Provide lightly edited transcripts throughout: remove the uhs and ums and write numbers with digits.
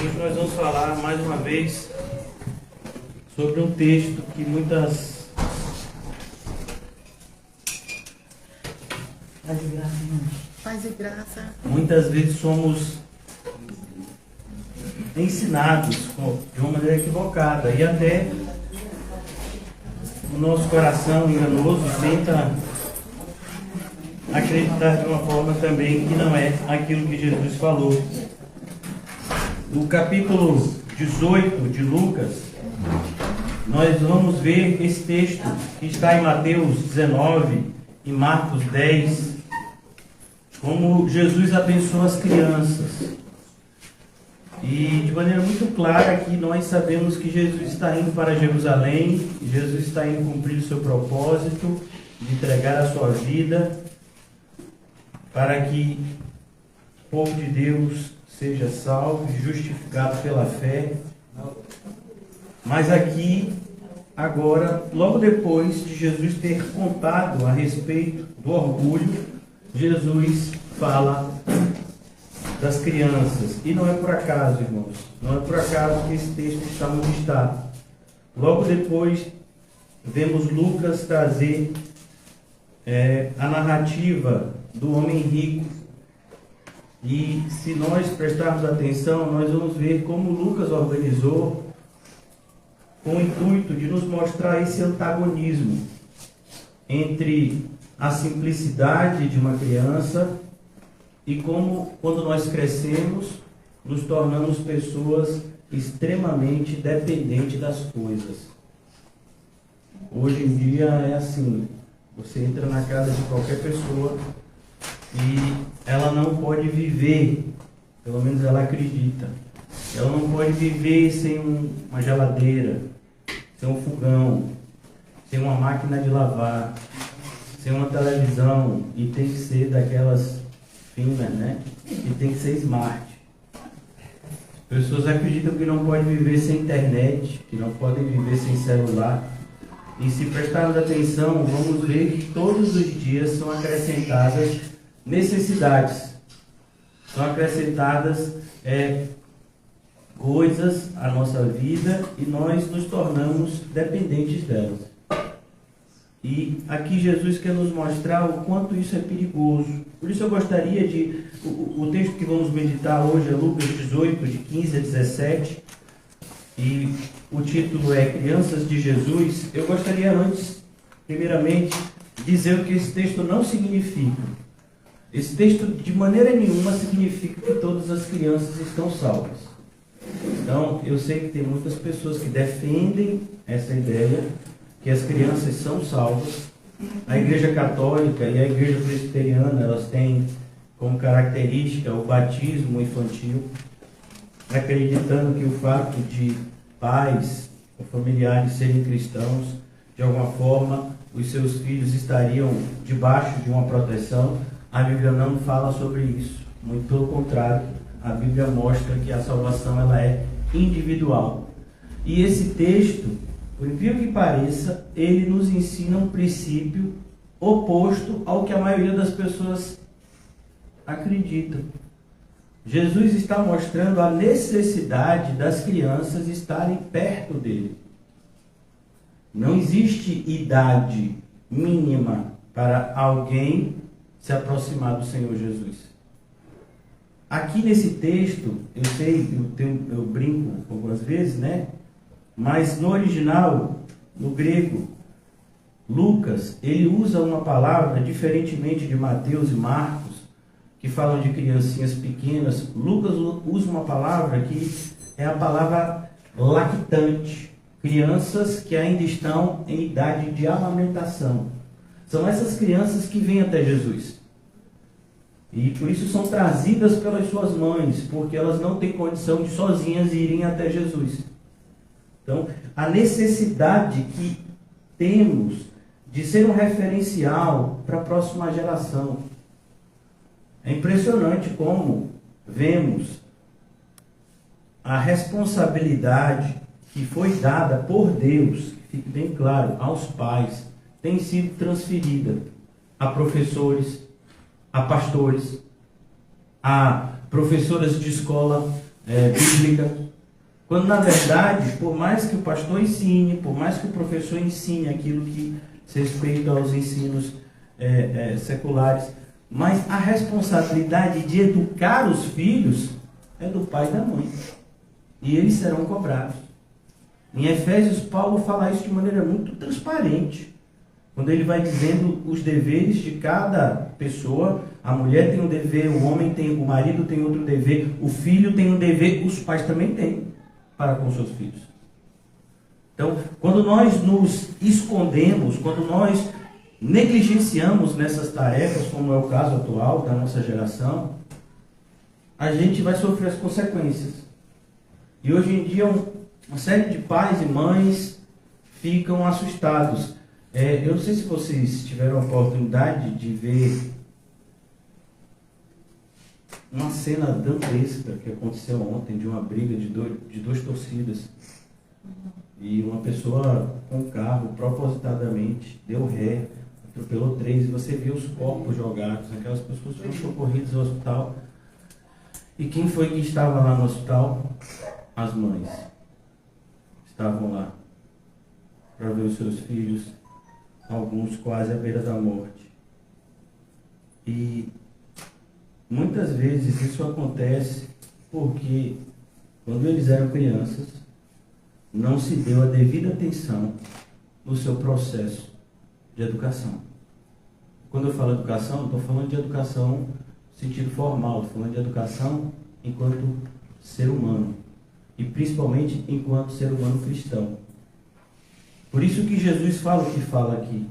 Hoje nós vamos falar mais uma vez sobre um texto que Paz e graça. muitas vezes somos ensinados de uma maneira equivocada e até o nosso coração enganoso tenta acreditar de uma forma também que não é aquilo que Jesus falou. No capítulo 18 de Lucas, nós vamos ver esse texto que está em Mateus 19 e Marcos 10, como Jesus abençoa as crianças. E de maneira muito clara que nós sabemos que Jesus está indo para Jerusalém, Jesus está indo cumprir o seu propósito de entregar a sua vida para que o povo de Deus seja salvo e justificado pela fé. Mas aqui, agora, logo depois de Jesus ter contado a respeito do orgulho, Jesus fala das crianças. E não é por acaso, irmãos, não é por acaso que esse texto está onde está. Logo depois, vemos Lucas trazer a narrativa do homem rico. E se nós prestarmos atenção, nós vamos ver como Lucas organizou com o intuito de nos mostrar esse antagonismo entre a simplicidade de uma criança e como, quando nós crescemos, nos tornamos pessoas extremamente dependentes das coisas. Hoje em dia é assim, você entra na casa de qualquer pessoa e ela não pode viver, pelo menos ela acredita, ela não pode viver sem uma geladeira, sem um fogão, sem uma máquina de lavar, sem uma televisão, e tem que ser daquelas finas, né? E tem que ser smart. Pessoas acreditam que não podem viver sem internet, que não podem viver sem celular. E se prestarmos atenção, vamos ver que todos os dias são acrescentadas necessidades, são acrescentadas coisas à nossa vida e nós nos tornamos dependentes delas. E aqui Jesus quer nos mostrar o quanto isso é perigoso. Por isso eu gostaria de... O texto que vamos meditar hoje é Lucas 18, de 15 a 17, e o título é Crianças de Jesus. Eu gostaria antes, primeiramente, dizer o que esse texto não significa. Esse texto de maneira nenhuma significa que todas as crianças estão salvas. Então, eu sei que tem muitas pessoas que defendem essa ideia, que as crianças são salvas. A Igreja Católica e a Igreja Presbiteriana, elas têm como característica o batismo infantil, acreditando que o fato de pais ou familiares serem cristãos, de alguma forma, os seus filhos estariam debaixo de uma proteção. A Bíblia não fala sobre isso, muito pelo contrário, a Bíblia mostra que a salvação ela é individual. E esse texto, por incrível que pareça, ele nos ensina um princípio oposto ao que a maioria das pessoas acreditam. Jesus está mostrando a necessidade das crianças estarem perto dele. Não existe idade mínima para alguém se aproximar do Senhor Jesus. Aqui nesse texto, eu sei, eu brinco algumas vezes, né? Mas no original, no grego, Lucas, ele usa uma palavra, diferentemente de Mateus e Marcos, que falam de criancinhas pequenas. Lucas usa uma palavra que é a palavra lactante. Crianças que ainda estão em idade de amamentação. São essas crianças que vêm até Jesus. E por isso são trazidas pelas suas mães, porque elas não têm condição de sozinhas irem até Jesus. Então, a necessidade que temos de ser um referencial para a próxima geração. É impressionante como vemos a responsabilidade que foi dada por Deus, que fique bem claro, aos pais, tem sido transferida a professores, a pastores, a professoras de escola, bíblica. Quando, na verdade, por mais que o pastor ensine, por mais que o professor ensine aquilo que se respeita aos ensinos seculares, mas a responsabilidade de educar os filhos é do pai e da mãe. E eles serão cobrados. Em Efésios, Paulo fala isso de maneira muito transparente. Quando ele vai dizendo os deveres de cada pessoa, a mulher tem um dever, o homem tem, o marido tem outro dever, o filho tem um dever, os pais também têm para com seus filhos. Então, quando nós nos escondemos, quando nós negligenciamos nessas tarefas, como é o caso atual da nossa geração, a gente vai sofrer as consequências. E hoje em dia, uma série de pais e mães ficam assustados. Eu não sei se vocês tiveram a oportunidade de ver uma cena dantesca que aconteceu ontem, de uma briga de duas torcidas. E uma pessoa com o carro, propositadamente, deu ré, atropelou 3, e você viu os corpos jogados, aquelas pessoas foram socorridas ao hospital. E quem foi que estava lá no hospital? As mães. Estavam lá para ver os seus filhos, alguns quase à beira da morte. E muitas vezes isso acontece porque, quando eles eram crianças, não se deu a devida atenção no seu processo de educação. Quando eu falo educação, não estou falando de educação no sentido formal, estou falando de educação enquanto ser humano. E principalmente enquanto ser humano cristão. Por isso que Jesus fala o que fala aqui.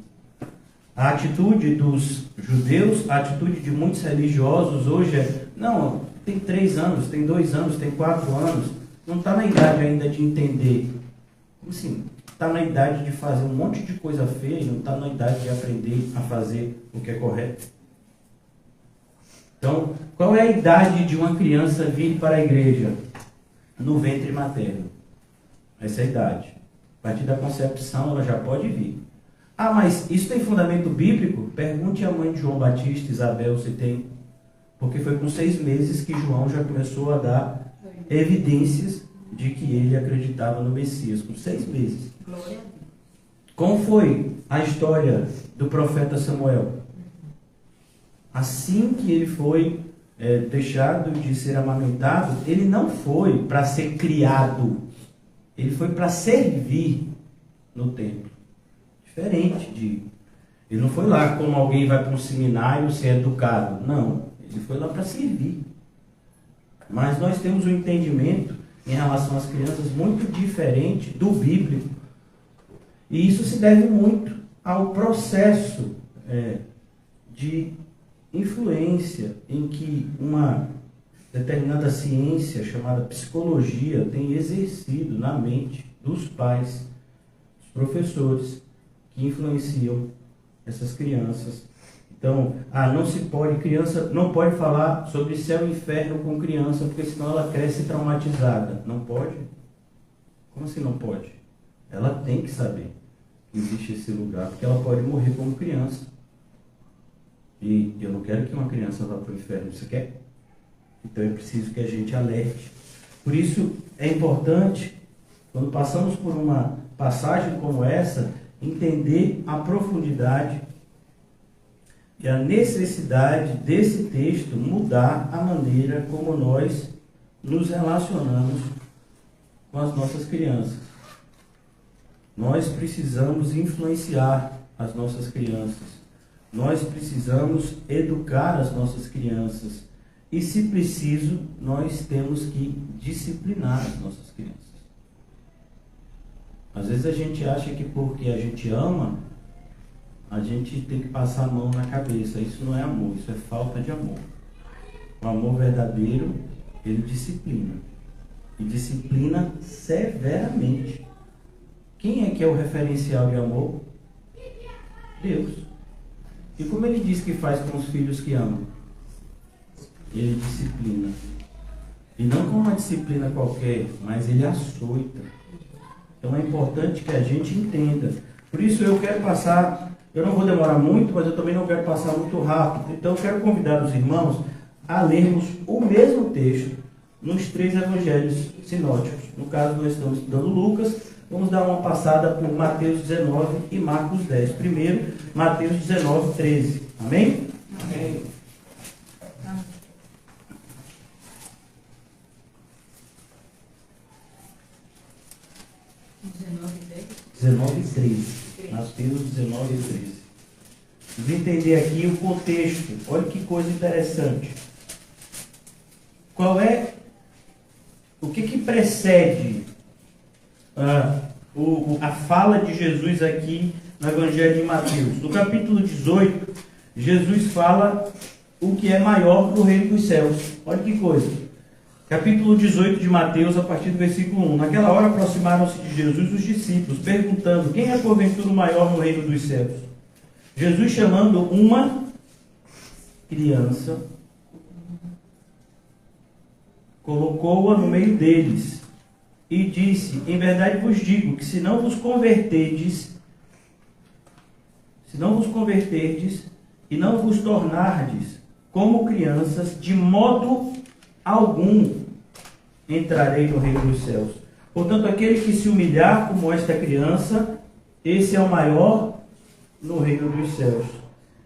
A atitude dos judeus, a atitude de muitos religiosos hoje é: não, tem 3 anos, tem 2 anos, tem 4 anos, não está na idade ainda de entender. Como assim? Está na idade de fazer um monte de coisa feia e não está na idade de aprender a fazer o que é correto. Então, qual é a idade de uma criança vir para a igreja? No ventre materno. Essa é a idade. A partir da concepção ela já pode vir. Ah, mas isso tem fundamento bíblico? Pergunte à mãe de João Batista, Isabel, se tem. Porque foi com 6 meses que João já começou a dar evidências de que ele acreditava no Messias. Com 6 meses. Como foi a história do profeta Samuel? Assim que ele foi deixado de ser amamentado, ele não foi para ser criado, ele foi para servir no templo. Diferente ele não foi lá como alguém vai para um seminário ser educado, não, ele foi lá para servir. Mas nós temos um entendimento em relação às crianças muito diferente do bíblico, e isso se deve muito ao processo de influência em que uma determinada ciência chamada psicologia tem exercido na mente dos pais, dos professores que influenciam essas crianças. Então, não se pode, criança não pode falar sobre céu e inferno com criança, porque senão ela cresce traumatizada. Não pode? Como assim não pode? Ela tem que saber que existe esse lugar, porque ela pode morrer como criança. E eu não quero que uma criança vá para o inferno, você quer? Então é preciso que a gente alerte. Por isso é importante, quando passamos por uma passagem como essa, entender a profundidade e a necessidade desse texto mudar a maneira como nós nos relacionamos com as nossas crianças. Nós precisamos influenciar as nossas crianças. Nós precisamos educar as nossas crianças. E, se preciso, nós temos que disciplinar as nossas crianças. Às vezes a gente acha que porque a gente ama, a gente tem que passar a mão na cabeça. Isso não é amor, isso é falta de amor. O amor verdadeiro, ele disciplina. E disciplina severamente. Quem é que é o referencial de amor? Deus. E como ele diz que faz com os filhos que amam? Ele disciplina. E não com uma disciplina qualquer, mas ele açoita. Então é importante que a gente entenda. Por isso eu quero passar, eu não vou demorar muito, mas eu também não quero passar muito rápido. Então eu quero convidar os irmãos a lermos o mesmo texto, nos 3 evangelhos sinóticos. No caso, nós estamos estudando Lucas, vamos dar uma passada por Mateus 19 e Marcos 10. Primeiro, Mateus 19, 13. Amém? Amém. 19 e 13. Mateus 19 e 13. Vamos entender aqui o contexto. Olha que coisa interessante. O que precede a fala de Jesus aqui no Evangelho de Mateus? No capítulo 18, Jesus fala o que é maior no reino dos céus. Olha que coisa. Capítulo 18 de Mateus, a partir do versículo 1. Naquela hora aproximaram-se de Jesus os discípulos, perguntando: quem é porventura o maior no reino dos céus? Jesus, chamando uma criança, colocou-a no meio deles e disse: em verdade vos digo que se não vos converterdes e não vos tornardes como crianças, de modo algum entrarei no reino dos céus. Portanto, aquele que se humilhar como esta criança, esse é o maior no reino dos céus.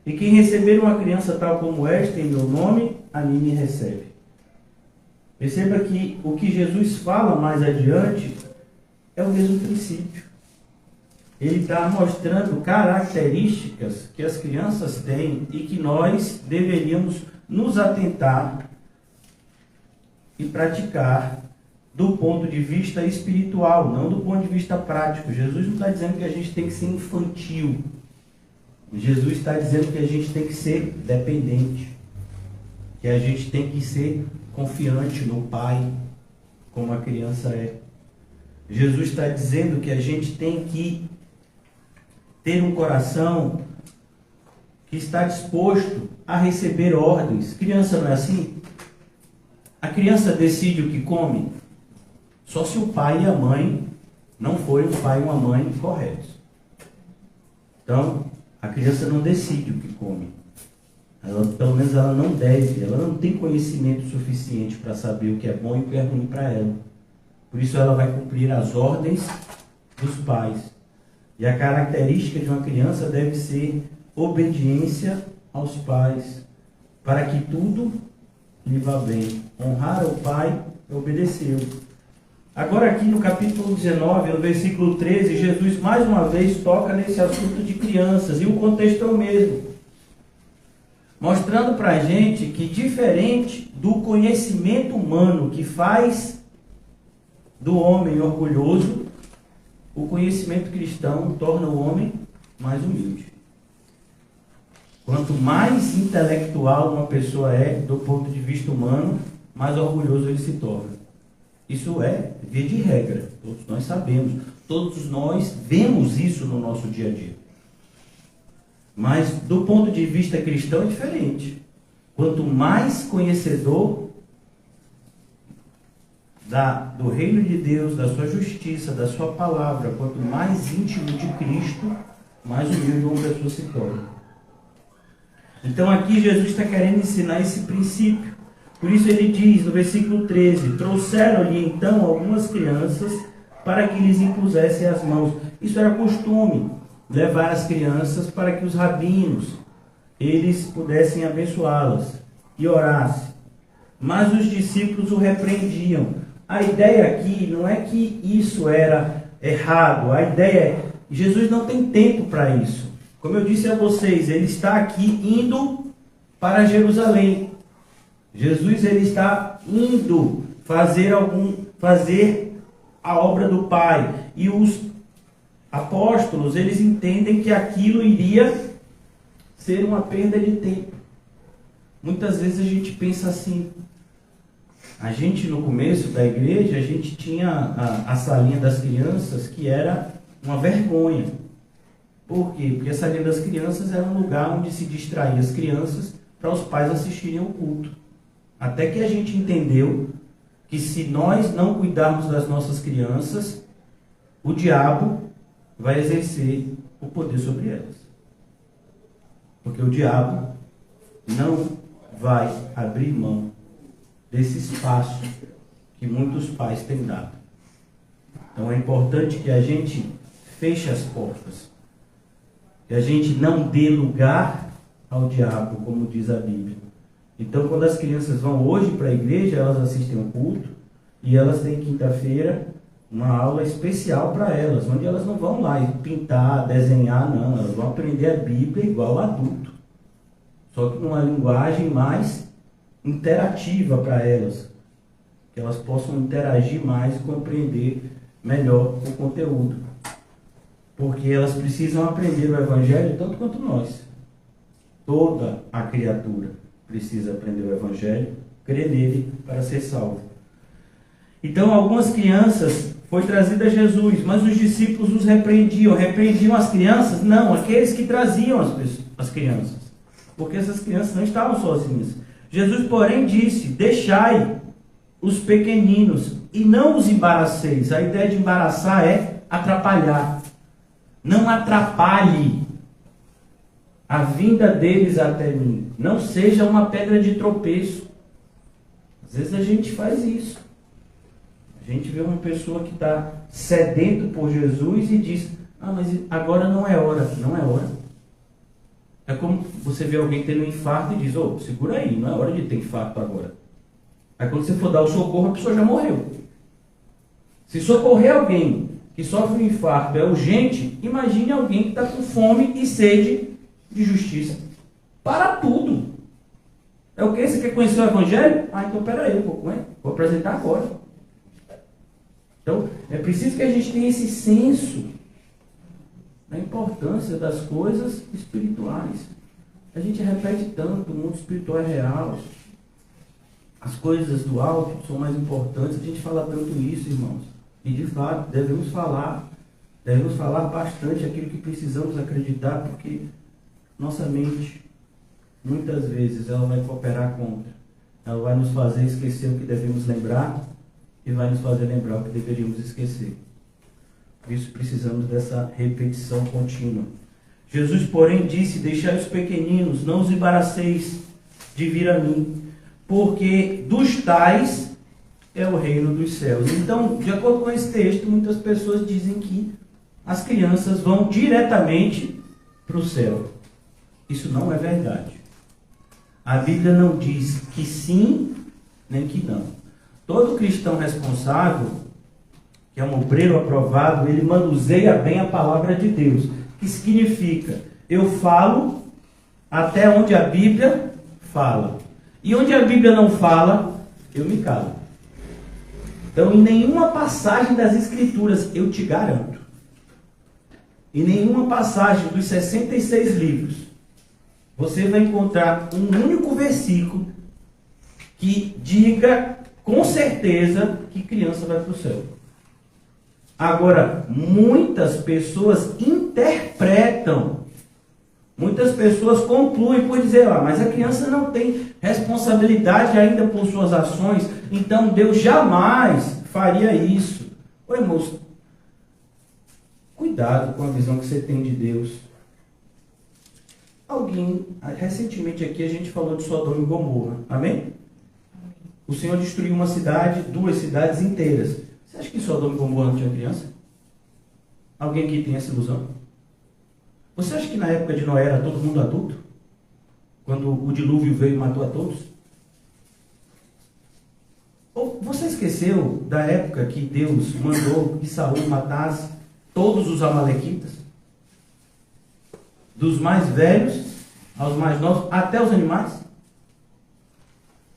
E quem receber uma criança tal como esta em meu nome, a mim me recebe. Perceba que o que Jesus fala mais adiante é o mesmo princípio. Ele está mostrando características que as crianças têm e que nós deveríamos nos atentar e praticar do ponto de vista espiritual, não do ponto de vista prático. Jesus não está dizendo que a gente tem que ser infantil. Jesus está dizendo que a gente tem que ser dependente, que a gente tem que ser confiante no Pai, como a criança é. Jesus está dizendo que a gente tem que ter um coração que está disposto a receber ordens. Criança não é assim? A criança decide o que come só se o pai e a mãe não forem um pai e uma mãe corretos. Então, a criança não decide o que come. Pelo menos ela não deve, ela não tem conhecimento suficiente para saber o que é bom e o que é ruim para ela. Por isso ela vai cumprir as ordens dos pais. E a característica de uma criança deve ser obediência aos pais, para que tudo lhe vá bem. Honrar o pai e obedecê-lo. Agora aqui no capítulo 19, no versículo 13, Jesus mais uma vez toca nesse assunto de crianças, e o contexto é o mesmo. Mostrando para a gente que, diferente do conhecimento humano que faz do homem orgulhoso, o conhecimento cristão torna o homem mais humilde. Quanto mais intelectual uma pessoa é, do ponto de vista humano, mais orgulhoso ele se torna. Isso é via de regra, todos nós sabemos, todos nós vemos isso no nosso dia a dia. Mas do ponto de vista cristão é diferente. Quanto mais conhecedor do reino de Deus, da sua justiça, da sua palavra, quanto mais íntimo de Cristo, mais humilde uma pessoa se torna. Então aqui Jesus está querendo ensinar esse princípio. Por isso ele diz no versículo 13: trouxeram-lhe então algumas crianças para que lhes impusessem as mãos. Isso era costume, levar as crianças para que os rabinos eles pudessem abençoá-las e orassem. Mas os discípulos o repreendiam. A ideia aqui não é que isso era errado. A ideia é que Jesus não tem tempo para isso. Como eu disse a vocês, ele está aqui indo para Jerusalém. Jesus ele está indo fazer a obra do Pai. E os apóstolos, eles entendem que aquilo iria ser uma perda de tempo. Muitas vezes a gente pensa assim. A gente no começo da igreja, a gente tinha a salinha das crianças, que era uma vergonha. Por quê? Porque a salinha das crianças era um lugar onde se distraía as crianças para os pais assistirem ao culto. Até que a gente entendeu que se nós não cuidarmos das nossas crianças, o diabo vai exercer o poder sobre elas. Porque o diabo não vai abrir mão desse espaço que muitos pais têm dado. Então é importante que a gente feche as portas, que a gente não dê lugar ao diabo, como diz a Bíblia. Então, quando as crianças vão hoje para a igreja, elas assistem ao culto, e elas têm quinta-feira uma aula especial para elas, onde elas não vão lá pintar, desenhar, não, elas vão aprender a Bíblia igual adulto, só que numa linguagem mais interativa para elas, que elas possam interagir mais e compreender melhor o conteúdo, porque elas precisam aprender o Evangelho tanto quanto nós. Toda a criatura precisa aprender o Evangelho, crer nele para ser salvo. Então, algumas crianças foi trazida a Jesus, mas os discípulos os repreendiam. Repreendiam as crianças? Não, aqueles que traziam as crianças, porque essas crianças não estavam sozinhas. Jesus, porém, disse: deixai os pequeninos e não os embaraceis. A ideia de embaraçar é atrapalhar. Não atrapalhe a vinda deles até mim. Não seja uma pedra de tropeço. Às vezes a gente faz isso. A gente vê uma pessoa que está sedento por Jesus e diz: ah, mas agora não é hora. Não é hora. É como você vê alguém tendo um infarto e diz: ô, segura aí, não é hora de ter infarto agora. Aí quando você for dar o socorro, a pessoa já morreu. Se socorrer alguém que sofre um infarto é urgente, imagine alguém que está com fome e sede de justiça. Para tudo. É o que? Você quer conhecer o Evangelho? Ah, então peraí, eu vou apresentar agora. Então, é preciso que a gente tenha esse senso da importância das coisas espirituais. A gente repete tanto, o mundo espiritual é real. As coisas do alto são mais importantes. A gente fala tanto isso, irmãos. E de fato, devemos falar bastante aquilo que precisamos acreditar, porque nossa mente, muitas vezes, ela vai cooperar contra. Ela vai nos fazer esquecer o que devemos lembrar e vai nos fazer lembrar o que deveríamos esquecer. Por isso precisamos dessa repetição contínua. Jesus, porém, disse: deixai os pequeninos, não os embaraceis de vir a mim, porque dos tais é o reino dos céus. Então, de acordo com esse texto, muitas pessoas dizem que as crianças vão diretamente para o céu. Isso não é verdade. A Bíblia não diz que sim, nem que não. Todo cristão responsável, que é um obreiro aprovado, ele manuseia bem a palavra de Deus. Que significa: eu falo até onde a Bíblia fala. E onde a Bíblia não fala, eu me calo. Então, em nenhuma passagem das Escrituras, eu te garanto, em nenhuma passagem dos 66 livros, você vai encontrar um único versículo que diga com certeza que criança vai para o céu. Agora, muitas pessoas interpretam, muitas pessoas concluem por dizer: mas a criança não tem responsabilidade ainda por suas ações, então Deus jamais faria isso. Ô, irmãos, cuidado com a visão que você tem de Deus. Recentemente aqui a gente falou de Sodoma e Gomorra, amém? O Senhor destruiu uma cidade, 2 cidades inteiras. Você acha que Sodoma e Gomorra não tinha criança? Alguém aqui tem essa ilusão? Você acha que na época de Noé era todo mundo adulto? Quando o dilúvio veio e matou a todos? Ou você esqueceu da época que Deus mandou que Saul matasse todos os amalequitas? Dos mais velhos aos mais novos, até os animais?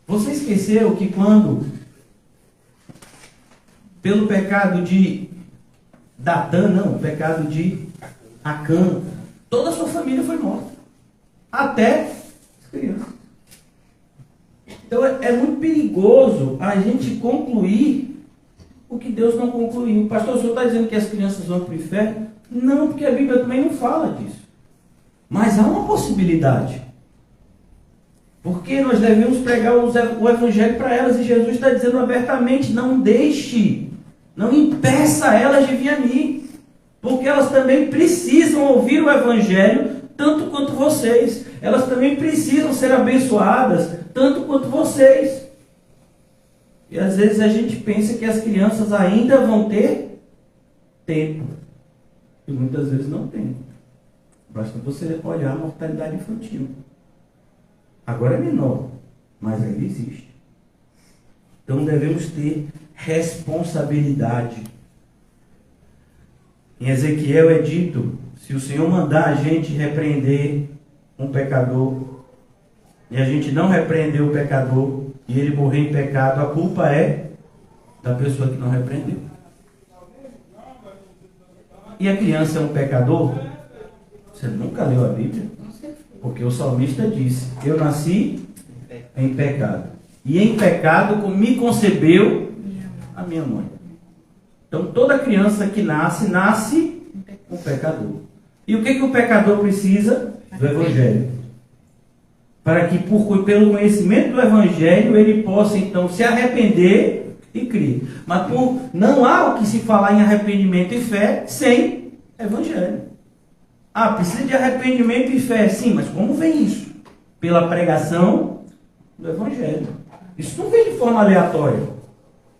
Você esqueceu que quando, pelo pecado de pecado de Acã, toda a sua família foi morta, até as crianças. Então é muito perigoso a gente concluir o que Deus não concluiu. Pastor, o senhor está dizendo que as crianças vão para o inferno? Não, porque a Bíblia também não fala disso. Mas há uma possibilidade. Porque nós devemos pregar o Evangelho para elas, e Jesus está dizendo abertamente: não deixe, não impeça elas de vir a mim, porque elas também precisam ouvir o Evangelho tanto quanto vocês. Elas também precisam ser abençoadas tanto quanto vocês. E às vezes a gente pensa que as crianças ainda vão ter tempo. E muitas vezes não tem. Basta você olhar a mortalidade infantil. Agora é menor, mas ainda existe. Então devemos ter responsabilidade. Em Ezequiel é dito, se o Senhor mandar a gente repreender um pecador, e a gente não repreender o pecador, e ele morrer em pecado, a culpa é da pessoa que não repreendeu. E a criança é um pecador? Você nunca leu a Bíblia? Porque o salmista disse, eu nasci em pecado. E em pecado me concebeu a minha mãe. Então toda criança que nasce um pecador. E o que o pecador precisa? Do Evangelho. Para que pelo conhecimento do Evangelho ele possa então se arrepender e crer. Mas não há o que se falar em arrependimento e fé sem Evangelho. Ah, precisa de arrependimento e fé. Sim, mas como vem isso? Pela pregação do Evangelho. Isso não vem de forma aleatória.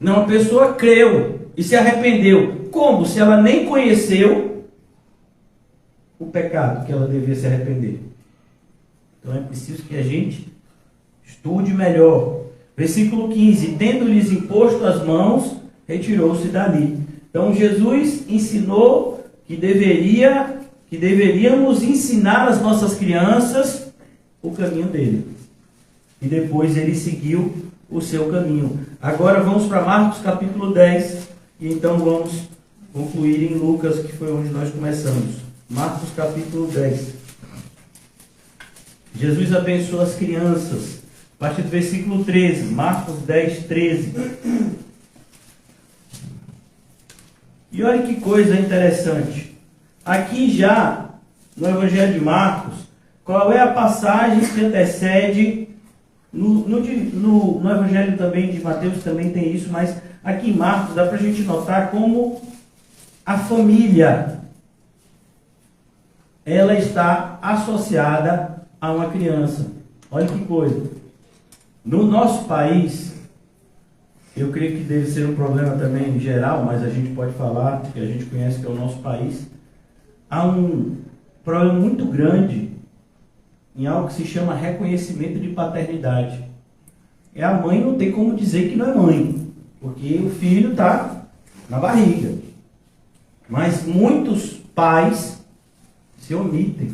Não, a pessoa creu e se arrependeu. Como? Se ela nem conheceu o pecado que ela devia se arrepender. Então é preciso que a gente estude melhor. Versículo 15. Tendo-lhes imposto as mãos, retirou-se dali. Então Jesus ensinou que deveríamos ensinar às nossas crianças o caminho dele. E depois ele seguiu o seu caminho. Agora vamos para Marcos capítulo 10. E então vamos concluir em Lucas, que foi onde nós começamos. Marcos capítulo 10. Jesus abençoa as crianças. A partir do versículo 13. Marcos 10, 13. E olha que coisa interessante. Aqui já, no Evangelho de Marcos, qual é a passagem que antecede, no Evangelho também de Mateus também tem isso, mas aqui em Marcos dá para a gente notar como a família, ela está associada a uma criança. Olha que coisa. No nosso país, eu creio que deve ser um problema também em geral, mas a gente pode falar, que a gente conhece que é o nosso país, há um problema muito grande em algo que se chama reconhecimento de paternidade. É a mãe não tem como dizer que não é mãe, porque o filho está na barriga. Mas muitos pais se omitem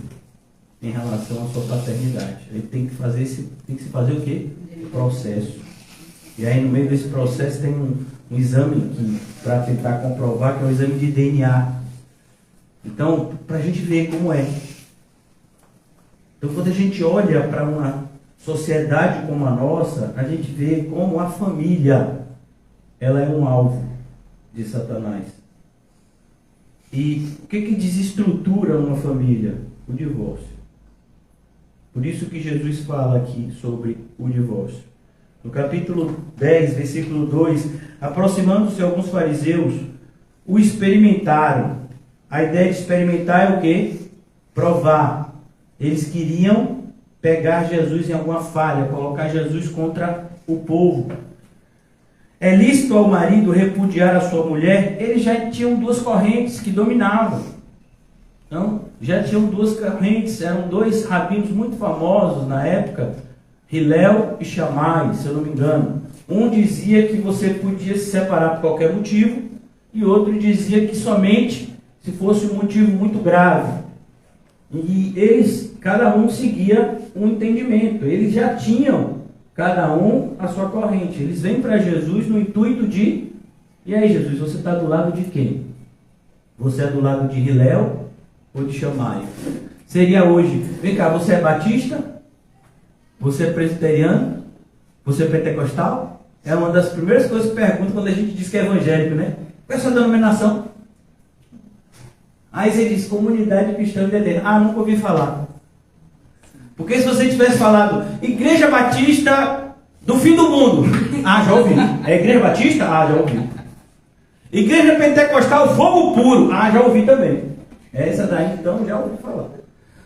em relação à sua paternidade. Ele tem que se fazer o quê? Processo. E aí no meio desse processo tem um exame para tentar comprovar, que é o exame de DNA. Então, para a gente ver como é. Então, quando a gente olha para uma sociedade como a nossa, a gente vê como a família, ela é um alvo de Satanás. E o que desestrutura uma família? O divórcio. Por isso que Jesus fala aqui sobre o divórcio. No capítulo 10, versículo 2, aproximando-se alguns fariseus, o experimentaram. A ideia de experimentar é o quê? Provar. Eles queriam pegar Jesus em alguma falha, colocar Jesus contra o povo. É lícito ao marido repudiar a sua mulher? Eles já tinham duas correntes que dominavam. Então, já tinham duas correntes, eram dois rabinos muito famosos na época, Hilel e Shammai, se eu não me engano. Um dizia que você podia se separar por qualquer motivo, e outro dizia que somente se fosse um motivo muito grave. E eles, cada um seguia um entendimento. Eles já tinham, cada um, a sua corrente. Eles vêm para Jesus no intuito de... E aí, Jesus, você está do lado de quem? Você é do lado de Hilel ou de Shammai? Seria hoje, vem cá, você é batista? Você é presbiteriano? Você é pentecostal? É uma das primeiras coisas que perguntam quando a gente diz que é evangélico, né? Qual é a sua denominação? Aí você diz, Comunidade Cristã de Eterna. Ah, nunca ouvi falar. Porque se você tivesse falado, Igreja Batista do Fim do Mundo. Ah, já ouvi. É Igreja Batista? Ah, já ouvi. Igreja Pentecostal Fogo Puro. Ah, já ouvi também. Essa daí, então, já ouvi falar.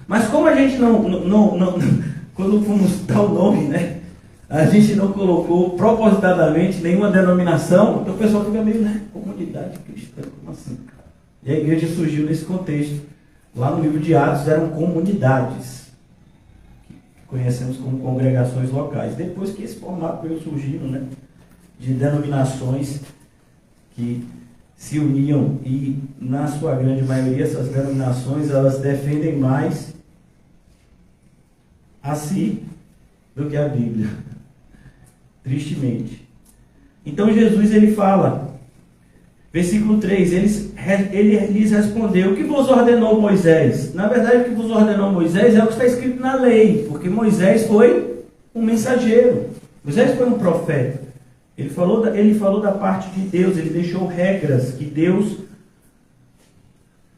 Mas como a gente não quando fomos dar o nome, né? A gente não colocou propositadamente nenhuma denominação, então o pessoal fica meio, né? Comunidade cristã, como assim? E a igreja surgiu nesse contexto. Lá no livro de Atos eram comunidades, que conhecemos como congregações locais. Depois que esse formato veio surgindo, né? De denominações que se uniam e, na sua grande maioria, essas denominações, elas defendem mais a si do que a Bíblia. Tristemente. Então Jesus, ele fala, versículo 3, ele lhes respondeu: o que vos ordenou Moisés? Na verdade, o que vos ordenou Moisés é o que está escrito na lei, porque Moisés foi um mensageiro. Moisés foi um profeta. Ele falou da parte de Deus, ele deixou regras que Deus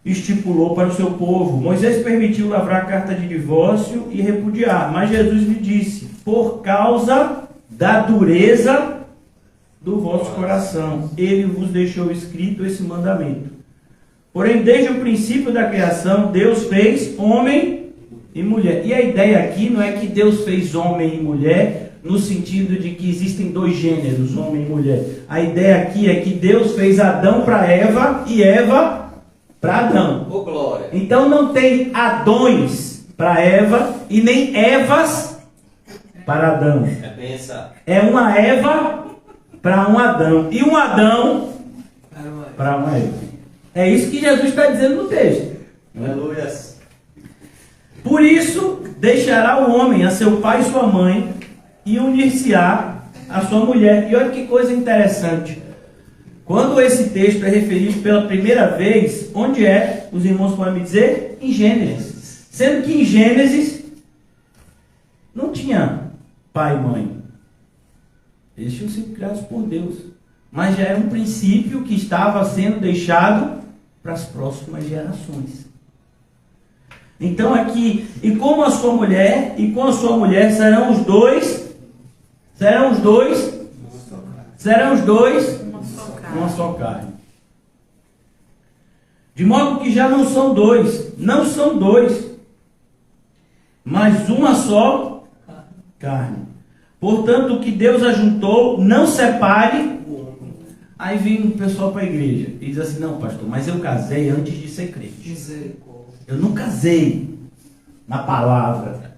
estipulou para o seu povo. Moisés permitiu lavrar a carta de divórcio e repudiar, mas Jesus lhe disse: por causa da dureza do vosso coração, ele vos deixou escrito esse mandamento. Porém, desde o princípio da criação, Deus fez homem e mulher. E a ideia aqui não é que Deus fez homem e mulher no sentido de que existem dois gêneros, homem e mulher. A ideia aqui é que Deus fez Adão para Eva e Eva para Adão. Oh, glória. Então não tem Adões para Eva e nem Evas para Adão. É uma Eva para um Adão e um Adão para uma Eva. É isso que Jesus está dizendo no texto. Aleluia. Por isso deixará o homem a seu pai e sua mãe e unir-se-á a sua mulher. E olha que coisa interessante. Quando esse texto é referido pela primeira vez, onde é? Os irmãos podem me dizer? Em Gênesis. Sendo que em Gênesis não tinha pai e mãe. Eles tinham sido criados por Deus. Mas já era um princípio que estava sendo deixado para as próximas gerações. Então aqui, e com a sua mulher serão os dois uma só carne. De modo que já não são dois, mas uma só carne. Portanto, o que Deus ajuntou, não separe. Aí vem o pessoal para a igreja e diz assim: não, pastor, mas eu casei antes de ser crente. Eu não casei na palavra.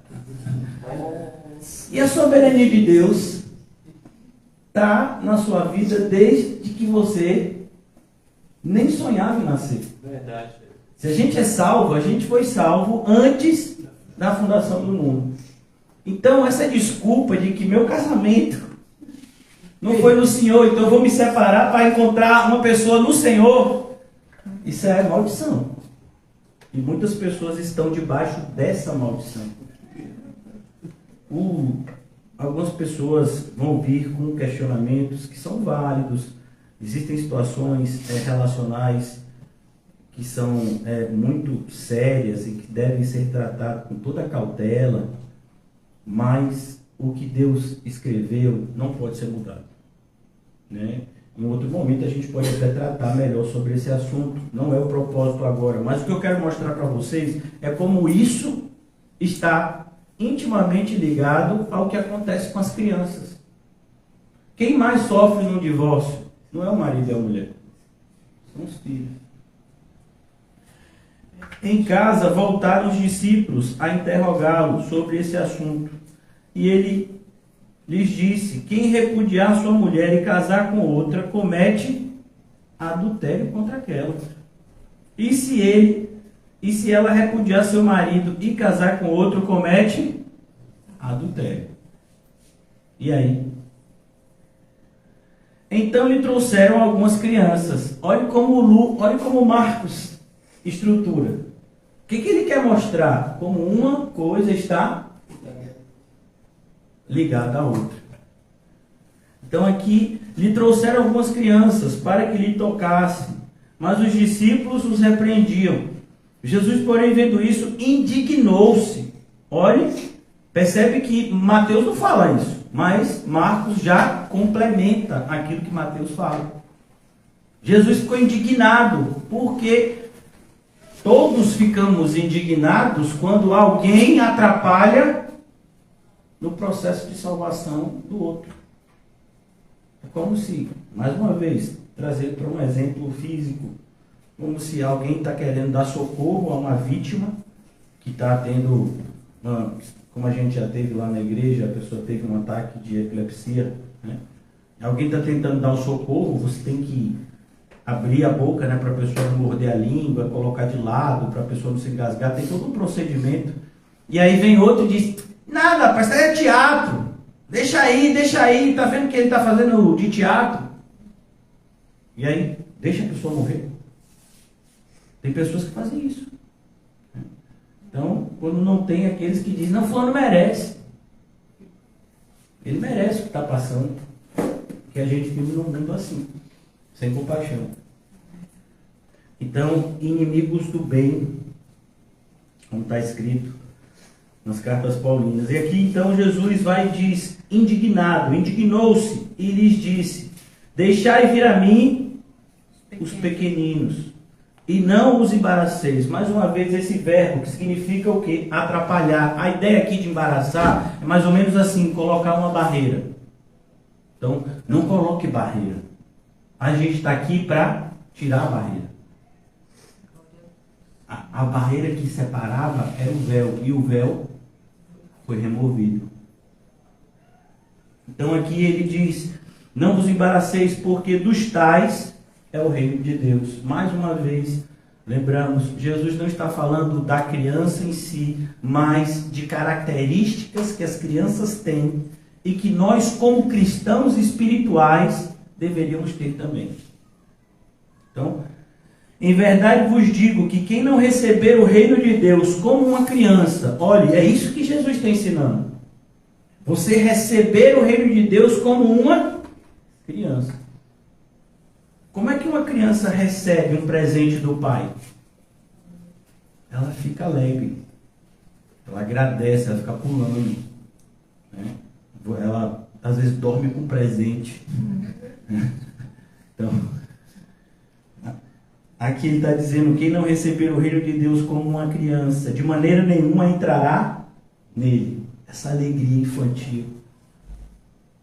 E a soberania de Deus está na sua vida desde que você nem sonhava em nascer. Verdade. Se a gente é salvo, a gente foi salvo antes da fundação do mundo. Então essa desculpa de que meu casamento não foi no Senhor, então eu vou me separar para encontrar uma pessoa no Senhor, isso é maldição. E muitas pessoas estão debaixo dessa maldição. Algumas pessoas vão vir com questionamentos que são válidos. Existem situações relacionais que são muito sérias e que devem ser tratadas com toda a cautela, mas o que Deus escreveu não pode ser mudado, né? Em outro momento a gente pode até tratar melhor sobre esse assunto, não é o propósito agora, mas o que eu quero mostrar para vocês é como isso está intimamente ligado ao que acontece com as crianças. Quem mais sofre num divórcio não é o marido e a mulher, são os filhos. Em casa voltaram os discípulos a interrogá-lo sobre esse assunto, e ele lhes disse: quem repudiar sua mulher e casar com outra comete adultério contra aquela. E se ela repudiar seu marido e casar com outro, comete adultério. E aí? Então lhe trouxeram algumas crianças. Olhe como Marcos estrutura. O que ele quer mostrar? Como uma coisa está ligada à outra. Então aqui lhe trouxeram algumas crianças para que lhe tocassem, mas os discípulos os repreendiam. Jesus, porém, vendo isso, indignou-se. Olhe, percebe que Mateus não fala isso, mas Marcos já complementa aquilo que Mateus fala. Jesus ficou indignado, porque todos ficamos indignados quando alguém atrapalha no processo de salvação do outro. É como se, mais uma vez, trazer para um exemplo físico, como se alguém está querendo dar socorro a uma vítima que está tendo, como a gente já teve lá na igreja, a pessoa teve um ataque de epilepsia, né? Alguém está tentando dar um socorro, você tem que abrir a boca, né, para a pessoa não morder a língua, colocar de lado, para a pessoa não se engasgar, tem todo um procedimento. E aí vem outro e diz, nada, rapaz, isso aí é teatro, deixa aí, tá vendo que ele está fazendo de teatro? E aí, deixa a pessoa morrer. Tem pessoas que fazem isso. Então, quando não tem aqueles que dizem, não, fulano merece. Ele merece o que está passando. Que a gente vive num mundo assim, sem compaixão. Então, inimigos do bem, como está escrito nas cartas paulinas. E aqui então Jesus vai e diz, indignado, indignou-se e lhes disse, deixai vir a mim os pequeninos, e não os embaraceis. Mais uma vez esse verbo que significa o quê? Atrapalhar. A ideia aqui de embaraçar é mais ou menos assim, colocar uma barreira. Então, não coloque barreira. A gente está aqui para tirar a barreira. A barreira que separava era o véu, e o véu foi removido. Então aqui ele diz, não vos embaraceis, porque dos tais é o reino de Deus. Mais uma vez, lembramos, Jesus não está falando da criança em si, mas de características que as crianças têm e que nós, como cristãos espirituais, deveríamos ter também. Então, em verdade vos digo que quem não receber o reino de Deus como uma criança, olha, é isso que Jesus está ensinando. Você receber o reino de Deus como uma criança. Como é que uma criança recebe um presente do pai? Ela fica alegre. Ela agradece, ela fica pulando. Né? Ela às vezes dorme com presente. Então, aqui ele está dizendo, quem não receber o reino de Deus como uma criança, de maneira nenhuma entrará nele. Essa alegria infantil.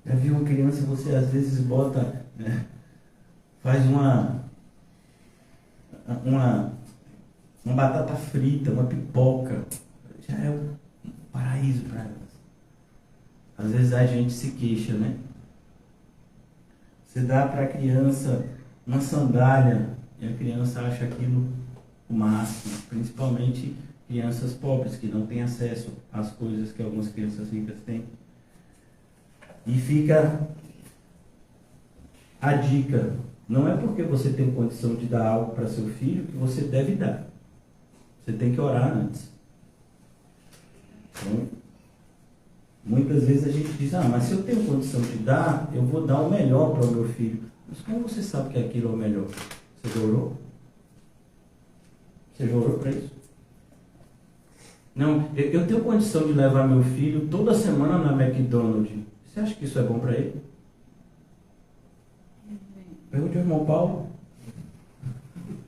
Já viu uma criança, você às vezes bota, né, faz uma batata frita, uma pipoca, já é um paraíso para elas. Às vezes a gente se queixa, né? Você dá para a criança uma sandália e a criança acha aquilo o máximo, principalmente crianças pobres que não têm acesso às coisas que algumas crianças ricas têm. E fica a dica, não é porque você tem condição de dar algo para seu filho que você deve dar. Você tem que orar antes. Então, muitas vezes a gente diz, mas se eu tenho condição de dar, eu vou dar o melhor para o meu filho. Mas como você sabe que aquilo é o melhor? Você já orou? Você já orou para isso? Não, eu tenho condição de levar meu filho toda semana na McDonald's. Você acha que isso é bom para ele? Pergunte ao irmão Paulo.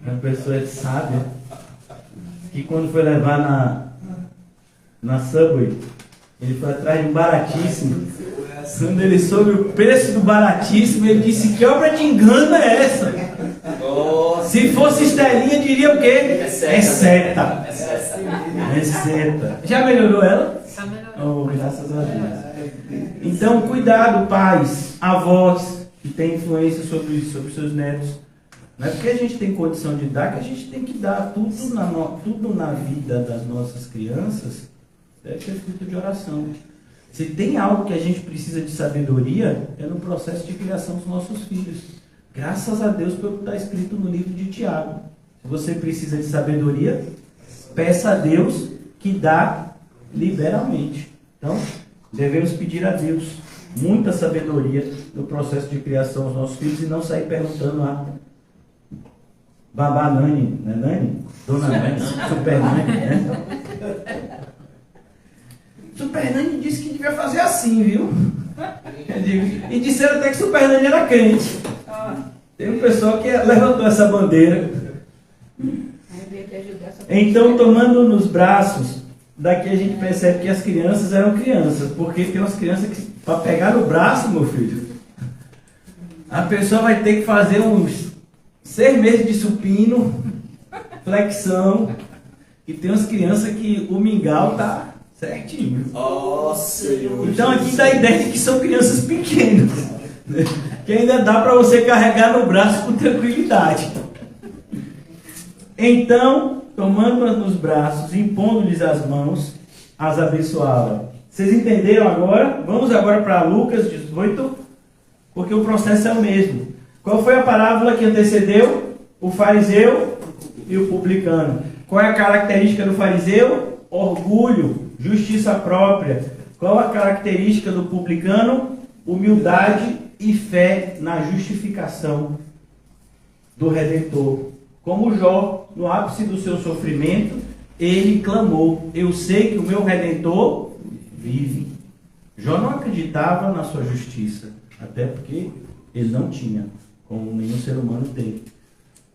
Uma pessoa sábia que quando foi levar na Subway, ele foi atrás de um baratíssimo. Quando ele soube o preço do baratíssimo, ele disse, que obra de engano é essa? Nossa. Se fosse Estelinha, diria o quê? É seta. É seta. Já melhorou ela? Já melhorou. Oh, graças a Deus. Então, cuidado, pais, avós, que têm influência sobre seus netos. Não é porque a gente tem condição de dar que a gente tem que dar tudo na vida das nossas crianças. Deve ser fruto de oração. Se tem algo que a gente precisa de sabedoria, é no processo de criação dos nossos filhos. Graças a Deus pelo que está escrito no livro de Tiago. Se você precisa de sabedoria, peça a Deus que dá liberalmente. Então, devemos pedir a Deus muita sabedoria no processo de criação dos nossos filhos e não sair perguntando a babá Nani, né, Nani? Dona Nani, Super Nani, né? Super Nani disse que devia fazer assim, viu? E disseram até que Super Nani era crente. Tem um pessoal que levantou essa bandeira. Então, tomando nos braços, Daqui a gente percebe que as crianças eram crianças, porque tem umas crianças que, para pegar no braço, meu filho, a pessoa vai ter que fazer uns 6 meses de supino, flexão, e tem umas crianças que o mingau tá certinho. Senhor. Então aqui dá a ideia de que são crianças pequenas, né? Que ainda dá para você carregar no braço com tranquilidade. Então, tomando-as nos braços, impondo-lhes as mãos, as abençoava. Vocês entenderam agora? Vamos agora para Lucas 18, porque o processo é o mesmo. Qual foi a parábola que antecedeu? O fariseu e o publicano. Qual é a característica do fariseu? Orgulho, justiça própria. Qual a característica do publicano? Humildade e fé na justificação do Redentor. Como Jó, no ápice do seu sofrimento, ele clamou: eu sei que o meu Redentor vive. Jó não acreditava na sua justiça, até porque ele não tinha, como nenhum ser humano tem.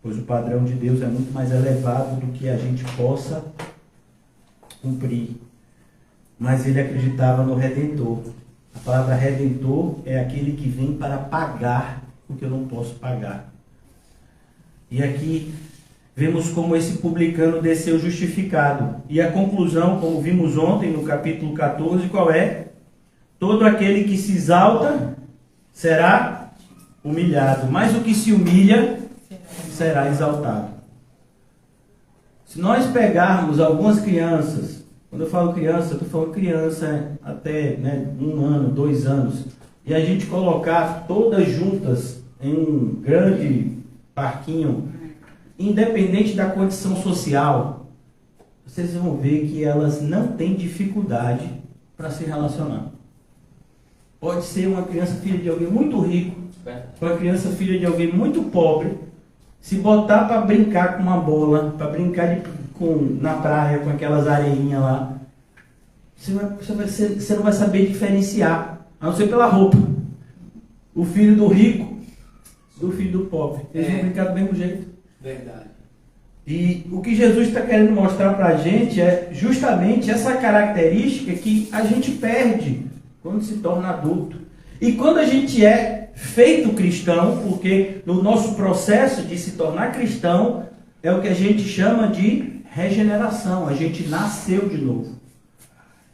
Pois o padrão de Deus é muito mais elevado do que a gente possa cumprir. Mas ele acreditava no Redentor. A palavra Redentor é aquele que vem para pagar o que eu não posso pagar. E aqui vemos como esse publicano desceu justificado. E a conclusão, como vimos ontem no capítulo 14, qual é? Todo aquele que se exalta será humilhado, mas o que se humilha será exaltado. Se nós pegarmos algumas crianças, quando eu falo criança, eu estou falando criança até 1 ano, 2 anos, e a gente colocar todas juntas em um grande parquinho, independente da condição social, vocês vão ver que elas não têm dificuldade para se relacionar. Pode ser uma criança filha de alguém muito rico, uma criança filha de alguém muito pobre, se botar para brincar com uma bola, para brincar na praia com aquelas areinhas lá, você não vai saber diferenciar, a não ser pela roupa, o filho do rico do filho do pobre. Eles vão brincar do mesmo jeito. Verdade. E o que Jesus está querendo mostrar para a gente é justamente essa característica que a gente perde quando se torna adulto. E quando a gente é feito cristão, porque no nosso processo de se tornar cristão é o que a gente chama de regeneração. A gente nasceu de novo.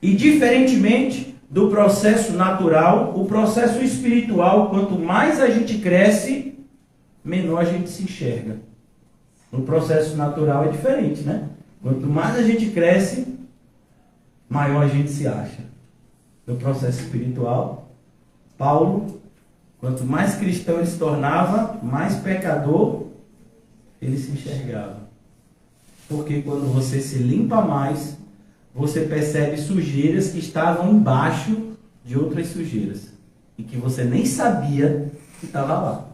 E diferentemente do processo natural, o processo espiritual, quanto mais a gente cresce, menor a gente se enxerga. No processo natural é diferente, né? Quanto mais a gente cresce, maior a gente se acha. No processo espiritual, Paulo, quanto mais cristão ele se tornava, mais pecador ele se enxergava. Porque quando você se limpa mais, você percebe sujeiras que estavam embaixo de outras sujeiras. E que você nem sabia que estava lá.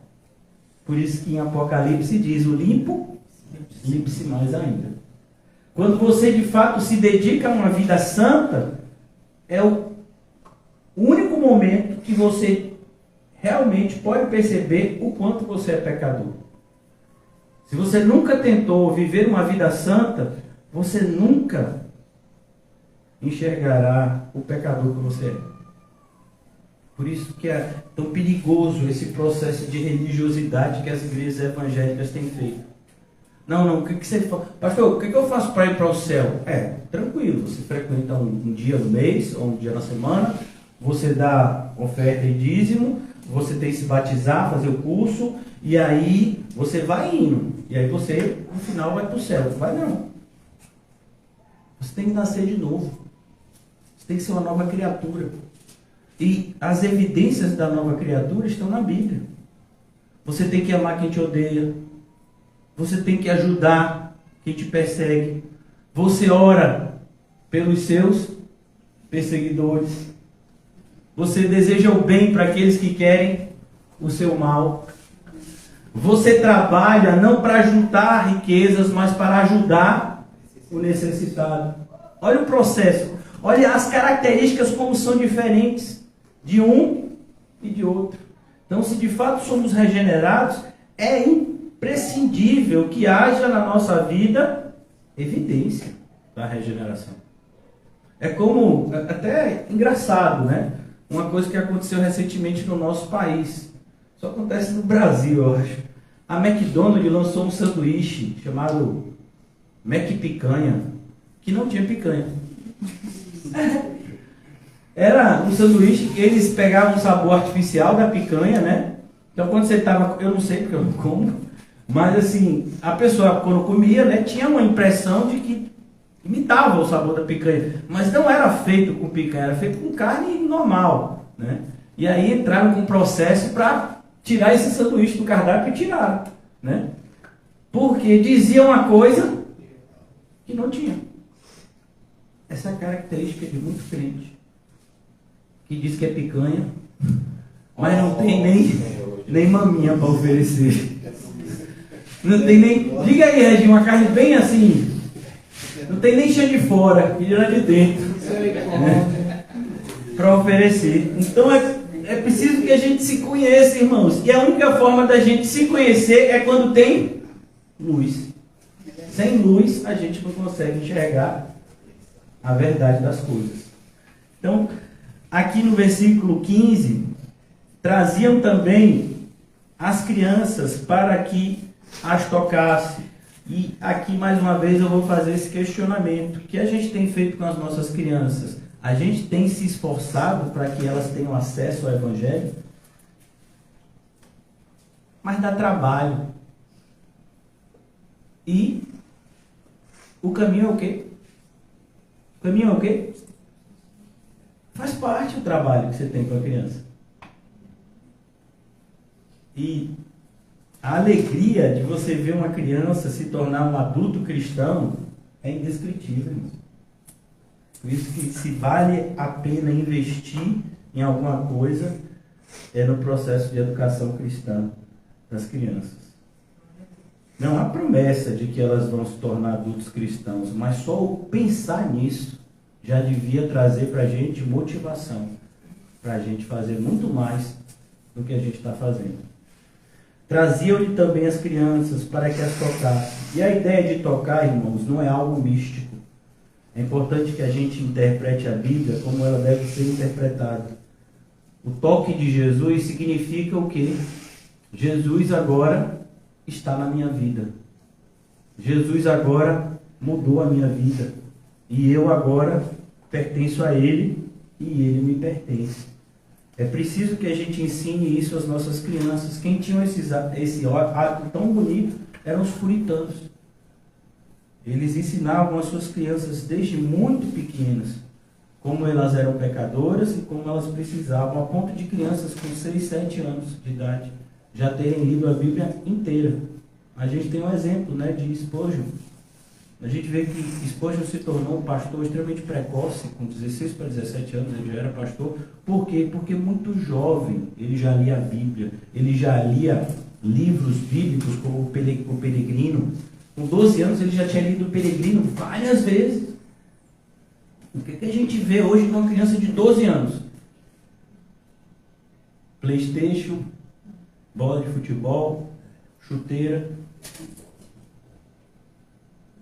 Por isso que em Apocalipse diz: o limpo, limpe-se mais ainda. Quando você de fato se dedica a uma vida santa, é o único momento que você realmente pode perceber o quanto você é pecador. Se você nunca tentou viver uma vida santa, você nunca enxergará o pecador que você é. Por isso que é tão perigoso esse processo de religiosidade que as igrejas evangélicas têm feito. Não, o que você faz? Pastor, o que eu faço para ir para o céu? Tranquilo, você frequenta um dia no mês, ou um dia na semana, você dá oferta e dízimo, você tem que se batizar, fazer o curso, e aí você vai indo. E aí você, no final, vai para o céu. Não vai não. Você tem que nascer de novo. Você tem que ser uma nova criatura. E as evidências da nova criatura estão na Bíblia. Você tem que amar quem te odeia. Você tem que ajudar quem te persegue. Você ora pelos seus perseguidores. Você deseja o bem para aqueles que querem o seu mal. Você trabalha não para juntar riquezas, mas para ajudar o necessitado. Olha o processo. Olha as características como são diferentes de um e de outro. Então, se de fato somos regenerados, é imprescindível que haja na nossa vida evidência da regeneração. É como, até engraçado, né? Uma coisa que aconteceu recentemente no nosso país. Só acontece no Brasil, eu acho. A McDonald's lançou um sanduíche chamado Mac Picanha, que não tinha picanha. Era um sanduíche que eles pegavam o sabor artificial da picanha, né? Então quando você estava, eu não sei porque eu não como, mas assim, a pessoa quando comia, né, tinha uma impressão de que imitava o sabor da picanha, mas não era feito com picanha, era feito com carne normal, né? E aí entraram com um processo para tirar esse sanduíche do cardápio e tiraram, né? Porque dizia uma coisa que não tinha. Essa é a característica de muito crente, que diz que é picanha, mas não tem nem maminha para oferecer. Não tem nem... Diga aí, Reginho, uma carne bem assim, não tem nem cheia de fora, e lá de dentro, né? Para oferecer. Então é preciso que a gente se conheça, irmãos. E a única forma da gente se conhecer é quando tem luz. Sem luz, a gente não consegue enxergar a verdade das coisas. Então, aqui no versículo 15, traziam também as crianças para que as tocasse. E aqui, mais uma vez, eu vou fazer esse questionamento. O que a gente tem feito com as nossas crianças? A gente tem se esforçado para que elas tenham acesso ao Evangelho? Mas dá trabalho. E o caminho é o quê? O caminho é o quê? Faz parte do trabalho que você tem com a criança. E a alegria de você ver uma criança se tornar um adulto cristão é indescritível. Por isso que se vale a pena investir em alguma coisa é no processo de educação cristã das crianças. Não há promessa de que elas vão se tornar adultos cristãos, mas só o pensar nisso já devia trazer para a gente motivação, para a gente fazer muito mais do que a gente está fazendo. Traziam-lhe também as crianças para que as tocassem. E a ideia de tocar, irmãos, não é algo místico. É importante que a gente interprete a Bíblia como ela deve ser interpretada. O toque de Jesus significa o quê? Jesus agora está na minha vida. Jesus agora mudou a minha vida. E eu agora pertenço a Ele e Ele me pertence. É preciso que a gente ensine isso às nossas crianças. Quem tinha esse hábito tão bonito eram os puritanos. Eles ensinavam às suas crianças desde muito pequenas como elas eram pecadoras e como elas precisavam, a ponto de crianças com 6, 7 anos de idade já terem lido a Bíblia inteira. A gente tem um exemplo, né, de Spurgeon. A gente vê que Spurgeon se tornou um pastor extremamente precoce, com 16 para 17 anos ele já era pastor. Por quê? Porque muito jovem ele já lia a Bíblia, ele já lia livros bíblicos como o Peregrino. Com 12 anos ele já tinha lido o Peregrino várias vezes. O que a gente vê hoje numa criança de 12 anos? PlayStation, bola de futebol, chuteira,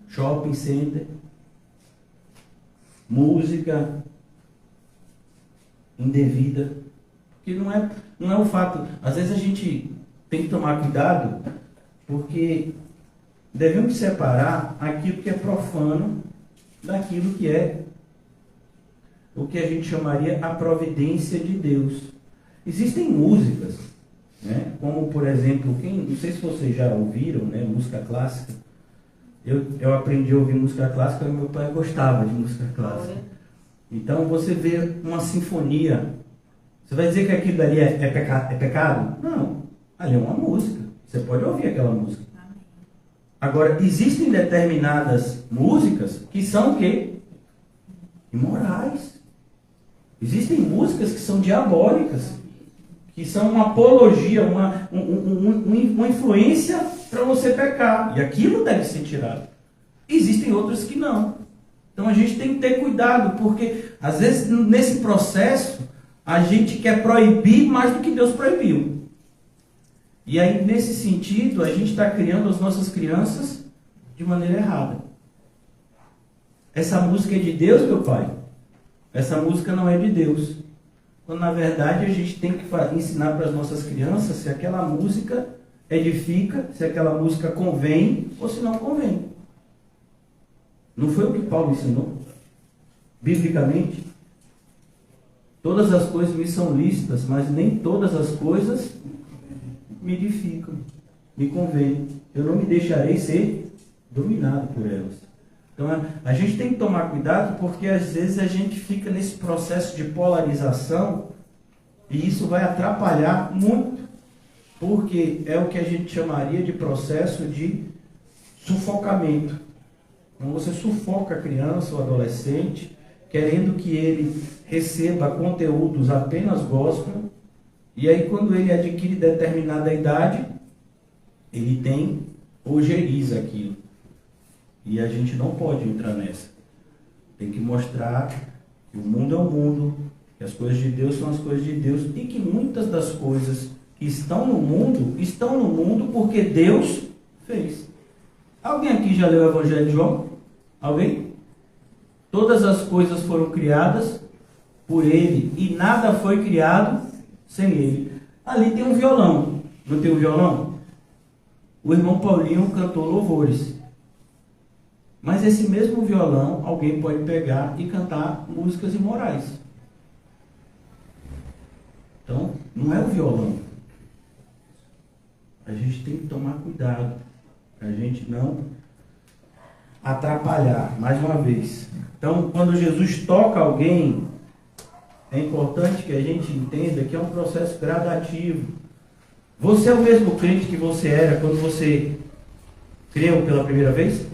shopping center, música indevida. Porque não é o fato. Às vezes a gente tem que tomar cuidado, porque devemos separar aquilo que é profano daquilo que é o que a gente chamaria a providência de Deus. Existem músicas, né, como por exemplo, não sei se vocês já ouviram, né, música clássica. Eu aprendi a ouvir música clássica e meu pai gostava de música clássica. Então você vê uma sinfonia, você vai dizer que aquilo dali é pecado? Não, ali é uma música, você pode ouvir aquela música. Agora, existem determinadas músicas que são o quê? Imorais. Existem músicas que são diabólicas, que são uma apologia, uma influência para você pecar. E aquilo deve ser tirado. Existem outras que não. Então a gente tem que ter cuidado, porque às vezes nesse processo a gente quer proibir mais do que Deus proibiu. E aí nesse sentido a gente está criando as nossas crianças de maneira errada. Essa música é de Deus, meu pai? essa música não é de Deus. Quando na verdade a gente tem que ensinar para as nossas crianças se aquela música edifica, se aquela música convém ou se não convém. Não foi o que Paulo ensinou? Biblicamente, todas as coisas me são lícitas, mas nem todas as coisas me edificam, me convêm. Eu não me deixarei ser dominado por elas. Então a gente tem que tomar cuidado, porque às vezes a gente fica nesse processo de polarização e isso vai atrapalhar muito, porque é o que a gente chamaria de processo de sufocamento. Então você sufoca a criança ou adolescente, querendo que ele receba conteúdos apenas gospel, e aí quando ele adquire determinada idade, ele tem ojeriza aquilo. E a gente não pode entrar nessa. Tem que mostrar que o mundo é o mundo, que as coisas de Deus são as coisas de Deus, e que muitas das coisas que estão no mundo porque Deus fez. Alguém aqui já leu o Evangelho de João? Alguém? Todas as coisas foram criadas por Ele e nada foi criado sem Ele. Ali tem um violão. Não tem um violão? O irmão Paulinho cantou louvores. Mas esse mesmo violão, alguém pode pegar e cantar músicas imorais. Então, não é o violão. A gente tem que tomar cuidado, para a gente não atrapalhar, mais uma vez. Então, quando Jesus toca alguém, é importante que a gente entenda que é um processo gradativo. Você é o mesmo crente que você era quando você creu pela primeira vez?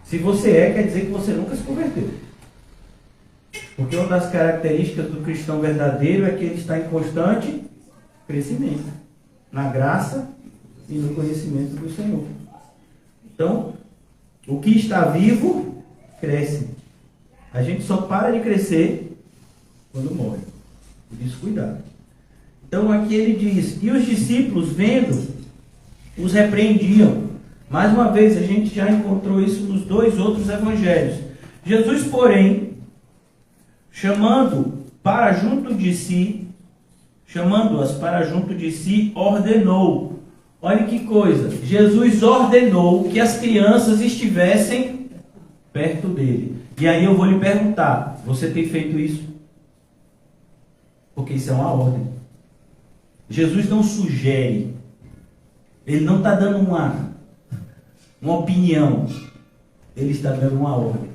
Se você é, quer dizer que você nunca se converteu. Porque uma das características do cristão verdadeiro é que ele está em constante crescimento, na graça e no conhecimento do Senhor. Então, o que está vivo, cresce. A gente só para de crescer quando morre. Por isso, cuidado. Então, aqui ele diz, e os discípulos, vendo, os repreendiam. Mais uma vez, a gente já encontrou isso nos dois outros evangelhos. Jesus, porém, chamando-as para junto de si, ordenou. Olha que coisa. Jesus ordenou que as crianças estivessem perto dele. E aí eu vou lhe perguntar, você tem feito isso? Porque isso é uma ordem. Jesus não sugere. Ele não está dando uma opinião, ele está dando uma ordem.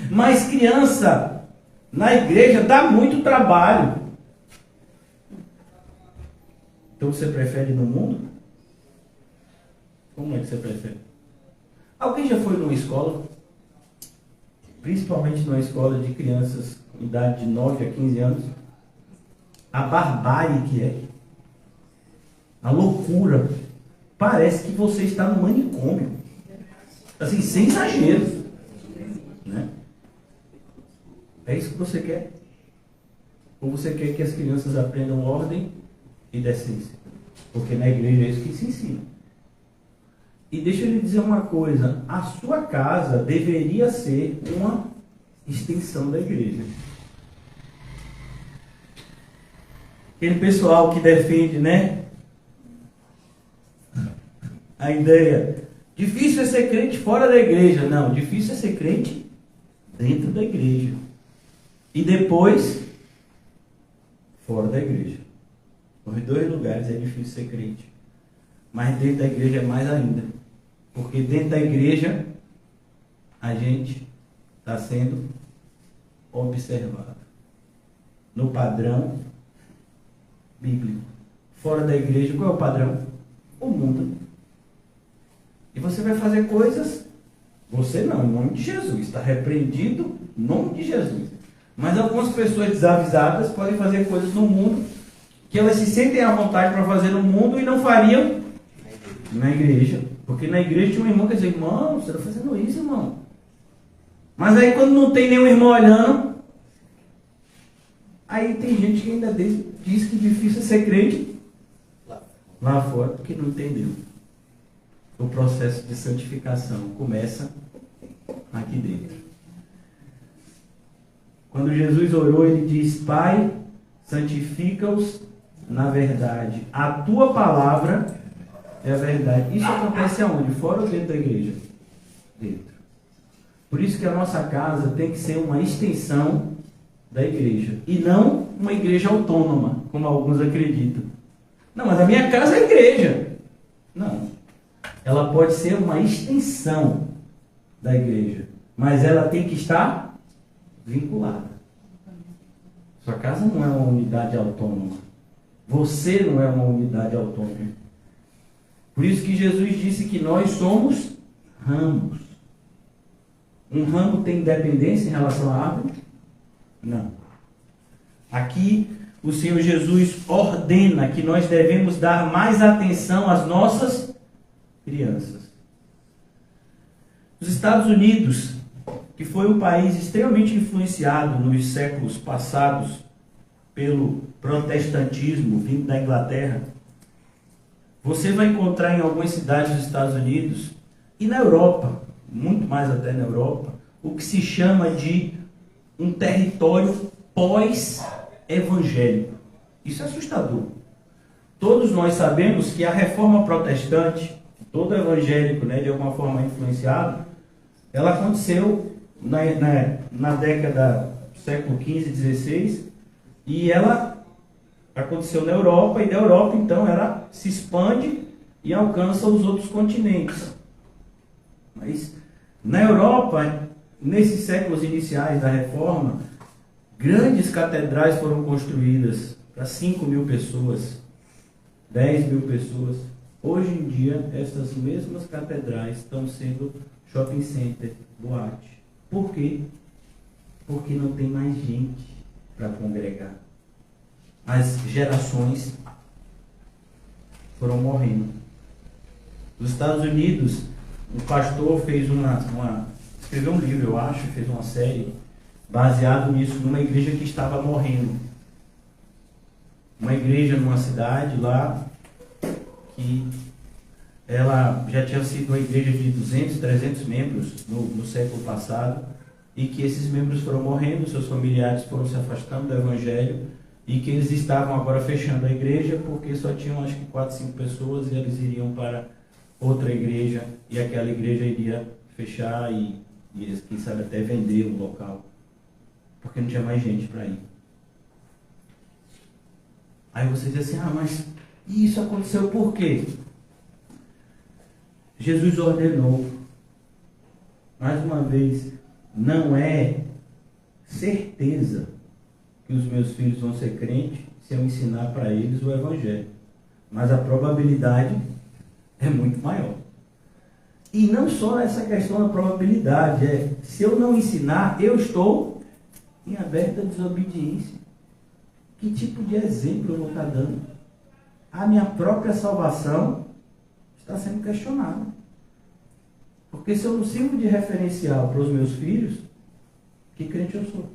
Mas criança na igreja dá muito trabalho. Então você prefere no mundo? Como é que você prefere? Alguém já foi numa escola? Principalmente numa escola de crianças com idade de 9 a 15 anos? A barbárie que é. A loucura. Parece que você está no manicômio. Assim, sem exagero. Né? É isso que você quer? Ou você quer que as crianças aprendam ordem e decência? Porque na igreja é isso que se ensina. E deixa eu lhe dizer uma coisa. A sua casa deveria ser uma extensão da igreja. Aquele pessoal que defende, né? A ideia, difícil é ser crente fora da igreja. Não, difícil é ser crente dentro da igreja. E depois, fora da igreja. Nos dois lugares é difícil ser crente. Mas dentro da igreja é mais ainda. Porque dentro da igreja, a gente está sendo observado. No padrão bíblico. Fora da igreja, qual é o padrão? O mundo. E você vai fazer coisas, você não, em nome de Jesus, está repreendido em nome de Jesus. Mas algumas pessoas desavisadas podem fazer coisas no mundo que elas se sentem à vontade para fazer no mundo e não fariam na igreja. Porque na igreja tinha um irmão que dizia, irmão, você está fazendo isso, irmão. Mas aí quando não tem nenhum irmão olhando, aí tem gente que ainda diz que difícil é ser crente lá fora, porque não entendeu. O processo de santificação começa aqui dentro. Quando Jesus orou, ele diz: Pai, santifica-os na verdade. A tua palavra é a verdade. Isso acontece aonde? Fora ou dentro da igreja? Dentro. Por isso que a nossa casa tem que ser uma extensão da igreja. E não uma igreja autônoma, como alguns acreditam. Não, mas a minha casa é igreja. Não. Ela pode ser uma extensão da igreja. Mas ela tem que estar vinculada. Sua casa não é uma unidade autônoma. Você não é uma unidade autônoma. Por isso que Jesus disse que nós somos ramos. Um ramo tem independência em relação à árvore? Não. Aqui o Senhor Jesus ordena que nós devemos dar mais atenção às nossas crianças. Os Estados Unidos, que foi um país extremamente influenciado nos séculos passados pelo protestantismo vindo da Inglaterra, você vai encontrar em algumas cidades dos Estados Unidos e na Europa, muito mais até na Europa, o que se chama de um território pós-evangélico. Isso é assustador. Todos nós sabemos que a reforma protestante, todo evangélico, de alguma forma influenciado, ela aconteceu na década do século XV e XVI, e ela aconteceu na Europa, e da Europa então ela se expande e alcança os outros continentes. Mas na Europa, nesses séculos iniciais da reforma, grandes catedrais foram construídas para 5.000 pessoas, 10.000 pessoas. Hoje em dia, essas mesmas catedrais estão sendo shopping center, boate. Por quê? Porque não tem mais gente para congregar. As gerações foram morrendo. Nos Estados Unidos, um pastor fez escreveu um livro, eu acho, fez uma série baseado nisso, numa igreja que estava morrendo. Uma igreja numa cidade lá, que ela já tinha sido uma igreja de 200, 300 membros no século passado, e que esses membros foram morrendo, seus familiares foram se afastando do evangelho, e que eles estavam agora fechando a igreja, porque só tinham acho que 4, 5 pessoas, e eles iriam para outra igreja, e aquela igreja iria fechar, e eles, quem sabe, até vender o local, porque não tinha mais gente para ir. Aí você diz assim: mas isso aconteceu por quê? Jesus ordenou. Mais uma vez, não é certeza que os meus filhos vão ser crentes se eu ensinar para eles o evangelho. Mas a probabilidade é muito maior. E não só essa questão da probabilidade, se eu não ensinar, eu estou em aberta desobediência. Que tipo de exemplo eu vou estar dando? A minha própria salvação está sendo questionada. Porque se eu não sirvo de referencial para os meus filhos, que crente eu sou?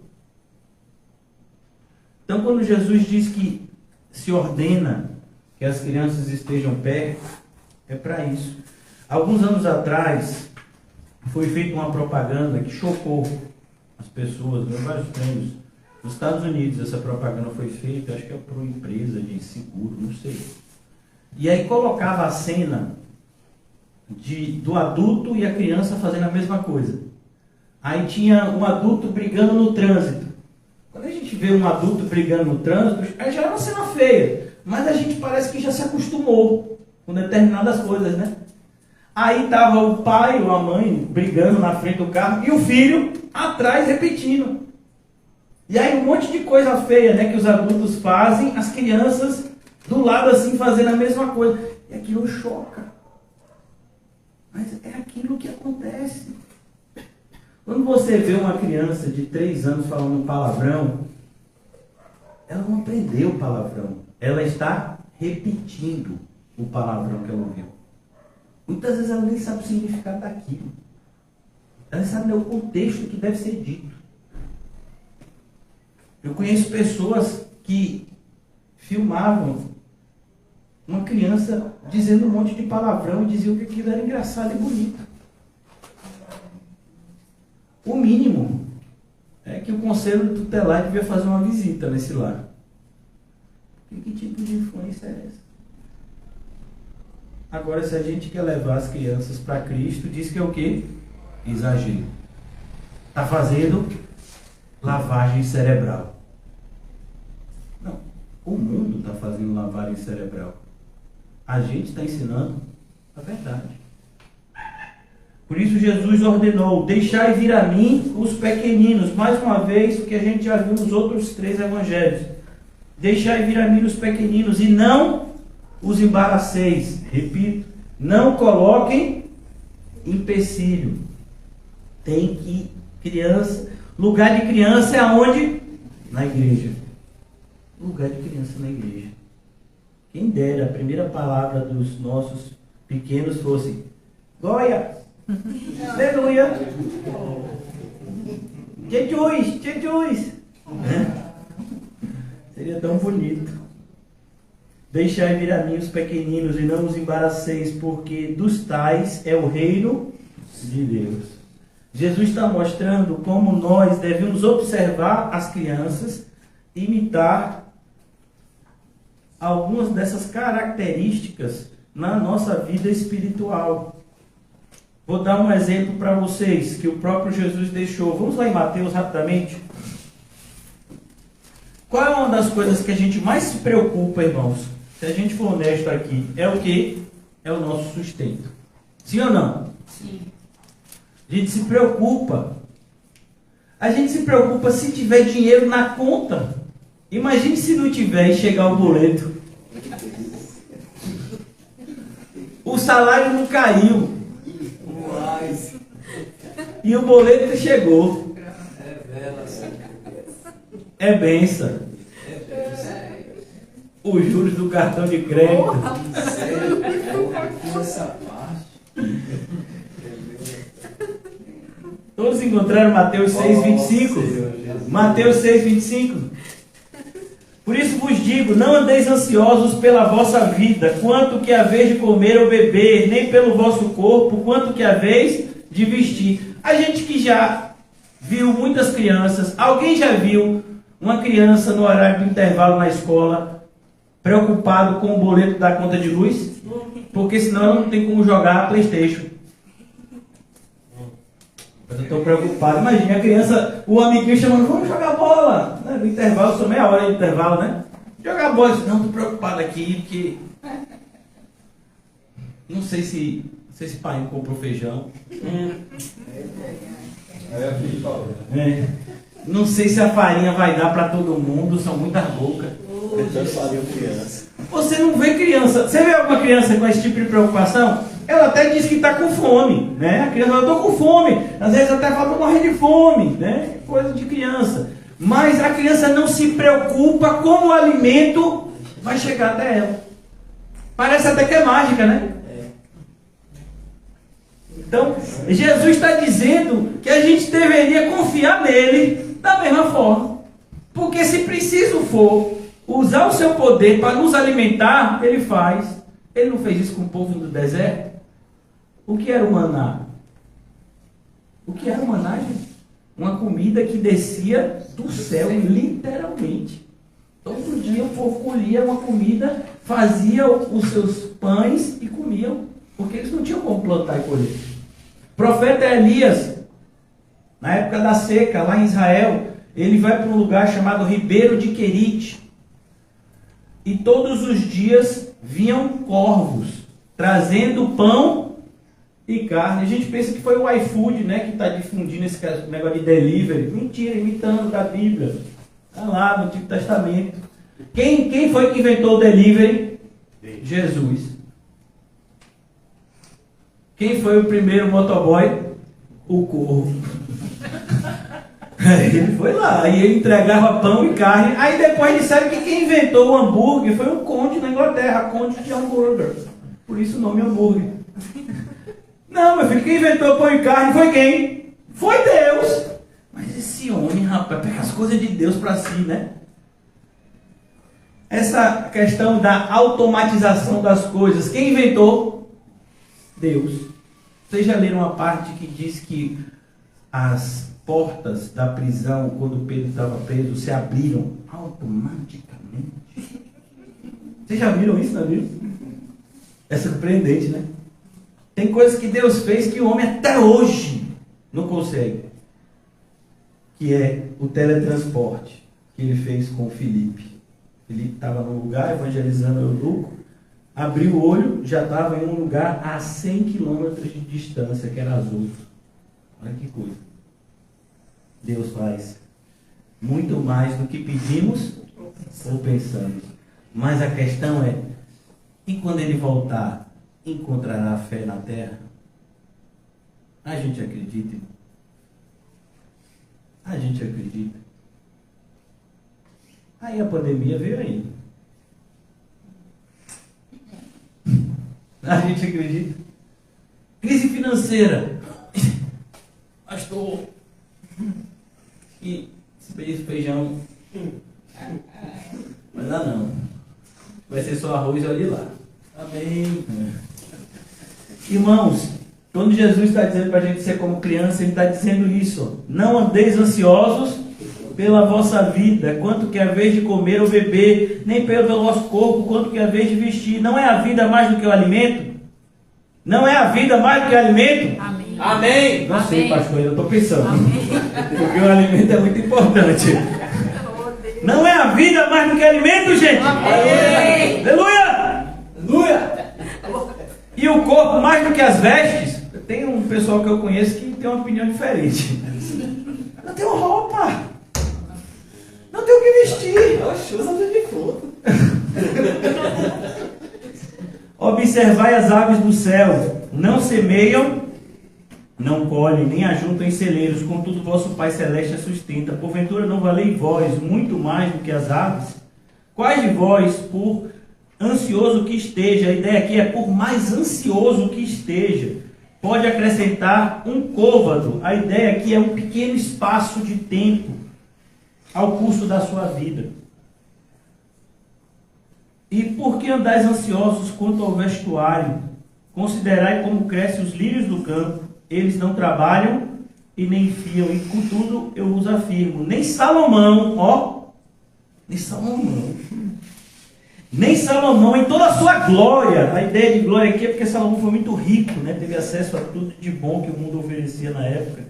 Então, quando Jesus diz que se ordena que as crianças estejam perto, é para isso. Alguns anos atrás, foi feita uma propaganda que chocou as pessoas, ganhou vários prêmios. Nos Estados Unidos, essa propaganda foi feita, acho que é para uma empresa de seguro, não sei. E aí colocava a cena do adulto e a criança fazendo a mesma coisa. Aí tinha um adulto brigando no trânsito. Quando a gente vê um adulto brigando no trânsito, aí já é uma cena feia, mas a gente parece que já se acostumou com determinadas coisas, né? Aí estava o pai ou a mãe brigando na frente do carro e o filho atrás repetindo. E aí um monte de coisa feia, né, que os adultos fazem, as crianças do lado assim fazendo a mesma coisa. E aquilo choca. Mas é aquilo que acontece. Quando você vê uma criança de 3 anos falando palavrão, ela não aprendeu o palavrão. Ela está repetindo o palavrão que ela ouviu. Muitas vezes ela nem sabe o significado daquilo. Ela sabe o contexto que deve ser dito. Eu conheço pessoas que filmavam uma criança dizendo um monte de palavrão e diziam que aquilo era engraçado e bonito. O mínimo é que o conselho tutelar devia fazer uma visita nesse lar. Que tipo de influência é essa? Agora, se a gente quer levar as crianças para Cristo, diz que é o quê? Exagero. Está fazendo lavagem cerebral. Não, o mundo está fazendo lavagem cerebral. A gente está ensinando a verdade. Por isso Jesus ordenou: deixai vir a mim os pequeninos. Mais uma vez, o que a gente já viu nos outros 3 evangelhos. Deixai vir a mim os pequeninos e não os embaraceis. Repito, não coloquem empecilho. Tem que criança. Lugar de criança é aonde? Na igreja. Lugar de criança na igreja. Quem dera a primeira palavra dos nossos pequenos fosse: Glória! Aleluia! Jesus! Jesus! Seria tão bonito. Deixai vir a mim os pequeninos e não os embaraceis, porque dos tais é o reino de Deus. Jesus está mostrando como nós devemos observar as crianças, imitar algumas dessas características na nossa vida espiritual. Vou dar um exemplo para vocês que o próprio Jesus deixou. Vamos lá em Mateus rapidamente. Qual é uma das coisas que a gente mais se preocupa, irmãos? Se a gente for honesto aqui, é o quê? É o nosso sustento. Sim ou não? Sim. A gente se preocupa. A gente se preocupa se tiver dinheiro na conta. Imagine se não tiver e chegar o boleto. O salário não caiu. E o boleto chegou. É benção. Os juros do cartão de crédito. Todos encontraram Mateus 6,25? Mateus 6,25. Por isso vos digo, não andeis ansiosos pela vossa vida, quanto que haveis de comer ou beber, nem pelo vosso corpo, quanto que haveis de vestir. A gente que já viu muitas crianças, alguém já viu uma criança no horário do intervalo na escola, preocupado com o boleto da conta de luz? Porque senão ela não tem como jogar a PlayStation. Mas eu estou preocupado. Imagina a criança, o amiguinho chamando: vamos jogar bola. No intervalo, só meia hora de intervalo, né? Jogar bola. Não, estou preocupado aqui, porque não sei se pai comprou feijão. Não sei se a farinha vai dar para todo mundo, são muitas bocas. Você não vê criança. Você vê alguma criança com esse tipo de preocupação? Ela até diz que está com fome, né? A criança fala: estou com fome. Às vezes até fala: estou morrendo de fome, né? Coisa de criança. Mas a criança não se preocupa como o alimento vai chegar até ela. Parece até que é mágica, né? Então, Jesus está dizendo que a gente deveria confiar nele da mesma forma. Porque se preciso for usar o seu poder para nos alimentar, ele faz. Ele não fez isso com o povo do deserto? O que era o maná? O que era o maná, gente? Uma comida que descia do céu, literalmente. Todo dia o povo colhia uma comida, fazia os seus pães e comiam. Porque eles não tinham como plantar e colher. O profeta Elias, na época da seca, lá em Israel, ele vai para um lugar chamado Ribeiro de Querite. E todos os dias vinham corvos, trazendo pão e carne. A gente pensa que foi o iFood, né, que está difundindo esse negócio de delivery. Mentira, imitando da Bíblia. Está lá no Antigo Testamento. Quem foi que inventou o delivery? Jesus. Quem foi o primeiro motoboy? O corvo. Ele foi lá e ele entregava pão e carne. Aí depois disseram que quem inventou o hambúrguer foi um conde na Inglaterra, conde de hambúrguer. Por isso o nome hambúrguer. Não, meu filho, quem inventou pão e carne foi quem? Foi Deus. Mas esse homem, rapaz, pega as coisas de Deus para si, né? Essa questão da automatização das coisas, quem inventou? Deus. Vocês já leram uma parte que diz que as portas da prisão, quando Pedro estava preso, se abriram automaticamente. Vocês já viram isso na Bíblia? É surpreendente, né? Tem coisas que Deus fez que o homem até hoje não consegue. Que é o teletransporte que ele fez com Filipe. Filipe estava num lugar evangelizando o eunuco, abriu o olho, já estava em um lugar a 100 quilômetros de distância, que era Azoto. Olha que coisa. Deus faz muito mais do que pedimos ou pensamos. Mas a questão é, e quando ele voltar, encontrará fé na terra? A gente acredita, irmão? A gente acredita. Aí a pandemia veio aí. A gente acredita. Crise financeira. Pastor. E esse feijão. Mas lá não. Vai ser só arroz e olha lá. Amém. Irmãos, quando Jesus está dizendo para a gente ser como criança, Ele está dizendo isso. Não andeis ansiosos pela vossa vida, quanto que é a vez de comer ou beber, nem pelo vosso corpo, quanto que é a vez de vestir. Não é a vida mais do que o alimento? Não é a vida mais do que o alimento? Amém. Amém. Não sei, pastor, eu estou pensando. Amém. Porque o alimento é muito importante. Não é a vida mais do que alimento, gente? Amém. Aleluia! Aleluia. E o corpo mais do que as vestes? Tem um pessoal que eu conheço que tem uma opinião diferente. Não tenho roupa. Não tenho o que vestir. Oxe, usa de fruta. Observai as aves do céu. Não semeiam, não colhem, nem ajuntam em celeiros. Contudo, vosso Pai Celeste a sustenta. Porventura não valei vós muito mais do que as aves? Quais de vós, por ansioso que esteja, a ideia aqui é por mais ansioso que esteja, pode acrescentar um côvado? A ideia aqui é um pequeno espaço de tempo ao curso da sua vida. E por que andais ansiosos quanto ao vestuário? Considerai como crescem os lírios do campo. Eles não trabalham e nem fiam, e contudo eu vos afirmo, nem Salomão, nem Salomão em toda a sua glória, a ideia de glória aqui é porque Salomão foi muito rico, né? Teve acesso a tudo de bom que o mundo oferecia na época,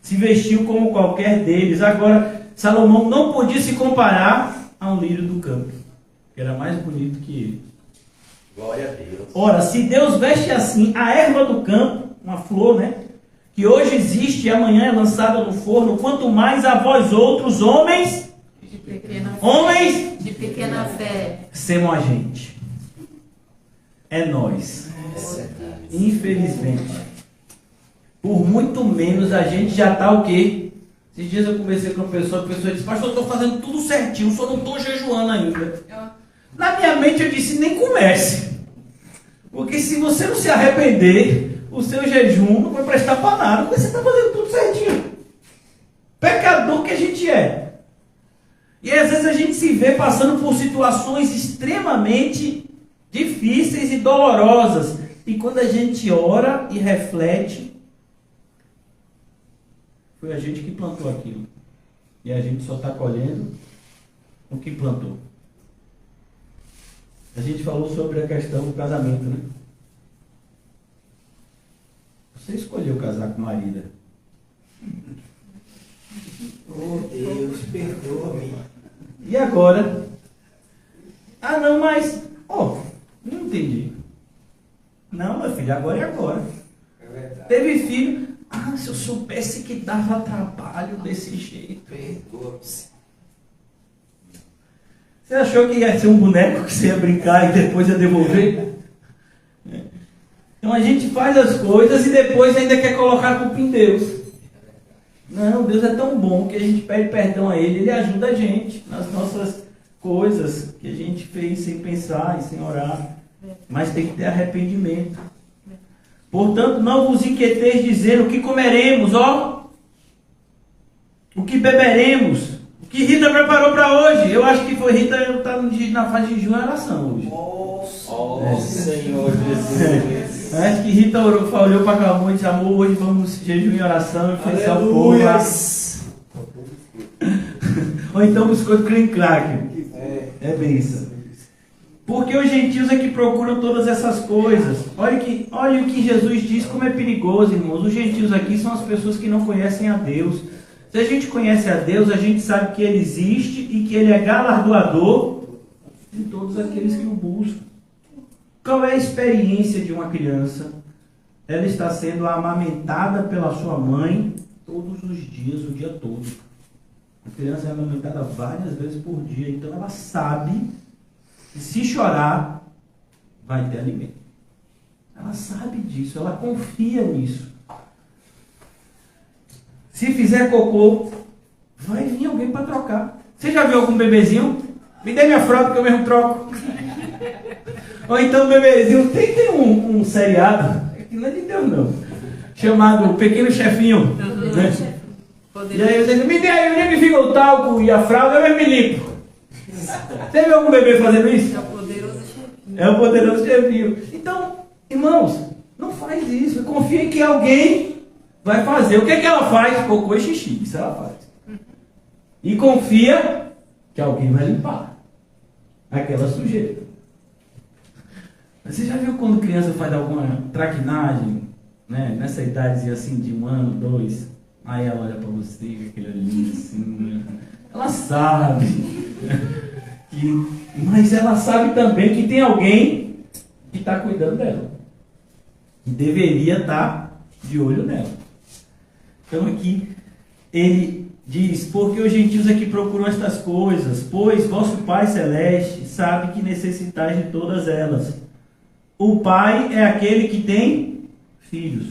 se vestiu como qualquer deles. Agora, Salomão não podia se comparar a um lírio do campo, que era mais bonito que ele. Glória a Deus. Ora, se Deus veste assim a erva do campo, uma flor, né? Que hoje existe e amanhã é lançada no forno, quanto mais a vós outros, homens de pequena fé. Semo a gente. É nós. Infelizmente. Por muito menos a gente já está o quê? Esses dias eu conversei com uma pessoa, a pessoa disse, pastor, eu estou fazendo tudo certinho, só não estou jejuando ainda. Na minha mente eu disse, nem comece. Porque se você não se arrepender, o seu jejum não vai prestar para nada, porque você está fazendo tudo certinho. Pecador que a gente é. E às vezes a gente se vê passando por situações extremamente difíceis e dolorosas. E quando a gente ora e reflete, foi a gente que plantou aquilo. E a gente só está colhendo o que plantou. A gente falou sobre a questão do casamento, né? Você escolheu casar com Marília. Oh Deus, perdoa-me. E agora? Ah, não, mas... não entendi. Não, meu filho, agora é agora. É verdade. Teve filho. Ah, se eu soubesse que dava trabalho desse jeito. Perdoa-me. Você achou que ia ser um boneco que você ia brincar e depois ia devolver? Então a gente faz as coisas e depois ainda quer colocar a culpa em Deus. Não, Deus é tão bom que a gente pede perdão a Ele ajuda a gente nas nossas coisas que a gente fez sem pensar e sem orar. Mas tem que ter arrependimento. Portanto, não vos inquieteis dizendo o que comeremos, o que beberemos, o que Rita preparou para hoje. Eu acho que foi Rita estar na fase de jejum e oração hoje. Senhor Jesus. Acho que Rita olhou para Calmon e disse, amor, hoje vamos jejum e oração e pensar o povo. Ou então biscoito creme cracker. É bênção. Porque os gentios é que procuram todas essas coisas. Olha o que Jesus diz, como é perigoso, irmãos. Os gentios aqui são as pessoas que não conhecem a Deus. Se a gente conhece a Deus, a gente sabe que Ele existe e que Ele é galardoador de todos aqueles que o buscam. Qual é a experiência de uma criança? Ela está sendo amamentada pela sua mãe todos os dias, o dia todo. A criança é amamentada várias vezes por dia, então ela sabe que se chorar, vai ter alimento. Ela sabe disso, ela confia nisso. Se fizer cocô, vai vir alguém para trocar. Você já viu algum bebezinho? Me dê minha fralda que eu mesmo troco. Ou então bebezinho, tem um seriado, que não é de Deus não, chamado Pequeno Chefinho. Né? E aí você diz, me dê aí, onde é que fica o talco e a fralda, eu mesmo me limpo. Você viu algum bebê fazendo isso? É o poderoso chefinho. É o poderoso chefinho. Então, irmãos, não faz isso. Confia em que alguém vai fazer. O que é que ela faz? Cocô e xixi. Isso ela faz. E confia que alguém vai limpar aquela sujeira. Você já viu quando criança faz alguma traquinagem, né? Nessa idade assim de 1 ano, 2, aí ela olha para você com aquele olhinho assim, ela sabe. Mas ela sabe também que tem alguém que está cuidando dela. Que deveria estar de olho nela. Então aqui ele diz, porque os gentios é que procuram estas coisas, pois vosso Pai Celeste sabe que necessitais de todas elas. O pai é aquele que tem filhos.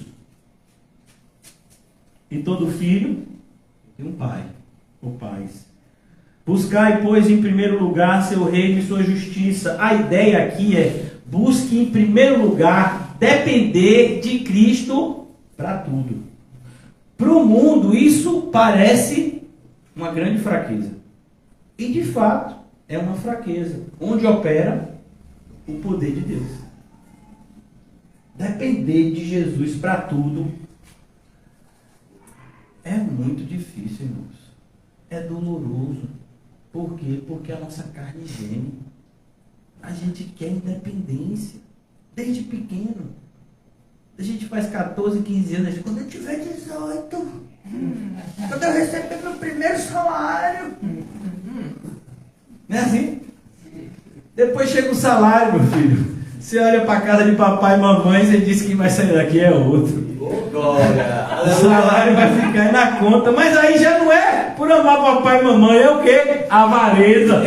E todo filho tem um pai, ou pais. Buscai, pois, em primeiro lugar seu reino e sua justiça. A ideia aqui é, busque em primeiro lugar depender de Cristo para tudo. Para o mundo, isso parece uma grande fraqueza. E, de fato, é uma fraqueza, onde opera o poder de Deus. Depender de Jesus para tudo é muito difícil, irmãos. É doloroso. Por quê? Porque a nossa carne geme. A gente quer independência. Desde pequeno. A gente faz 14, 15 anos. Quando eu tiver 18, quando eu receber meu primeiro salário. Não é assim? Depois chega o salário, meu filho. Você olha para a casa de papai e mamãe, você diz que quem vai sair daqui é outro. Glória! O salário vai ficar aí na conta, mas aí já não é por amar papai e mamãe, é o quê? Avareza.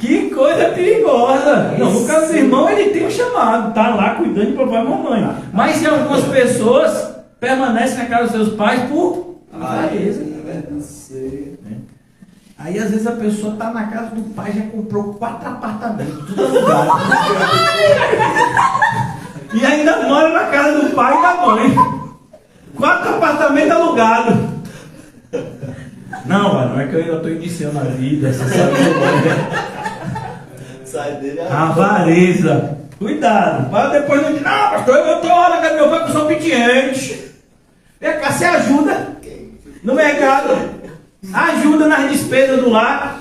Que coisa perigosa. Não, no caso do irmão, ele tem um chamado, tá lá cuidando de papai e mamãe. Mas se algumas pessoas permanecem na casa dos seus pais por avareza. Aí às vezes a pessoa está na casa do pai, já comprou 4 apartamentos, tudo alugado. E ainda mora na casa do pai e da mãe. 4 apartamentos alugados. Não, mano, é que eu ainda estou iniciando a vida, você sabe como é. Sai dele Avareza. Cuidado, para depois não dizer, não, pastor, eu estou lá na casa do meu pai que eu sou obediente. Vem cá, você ajuda no mercado. Ajuda nas despesas do lar.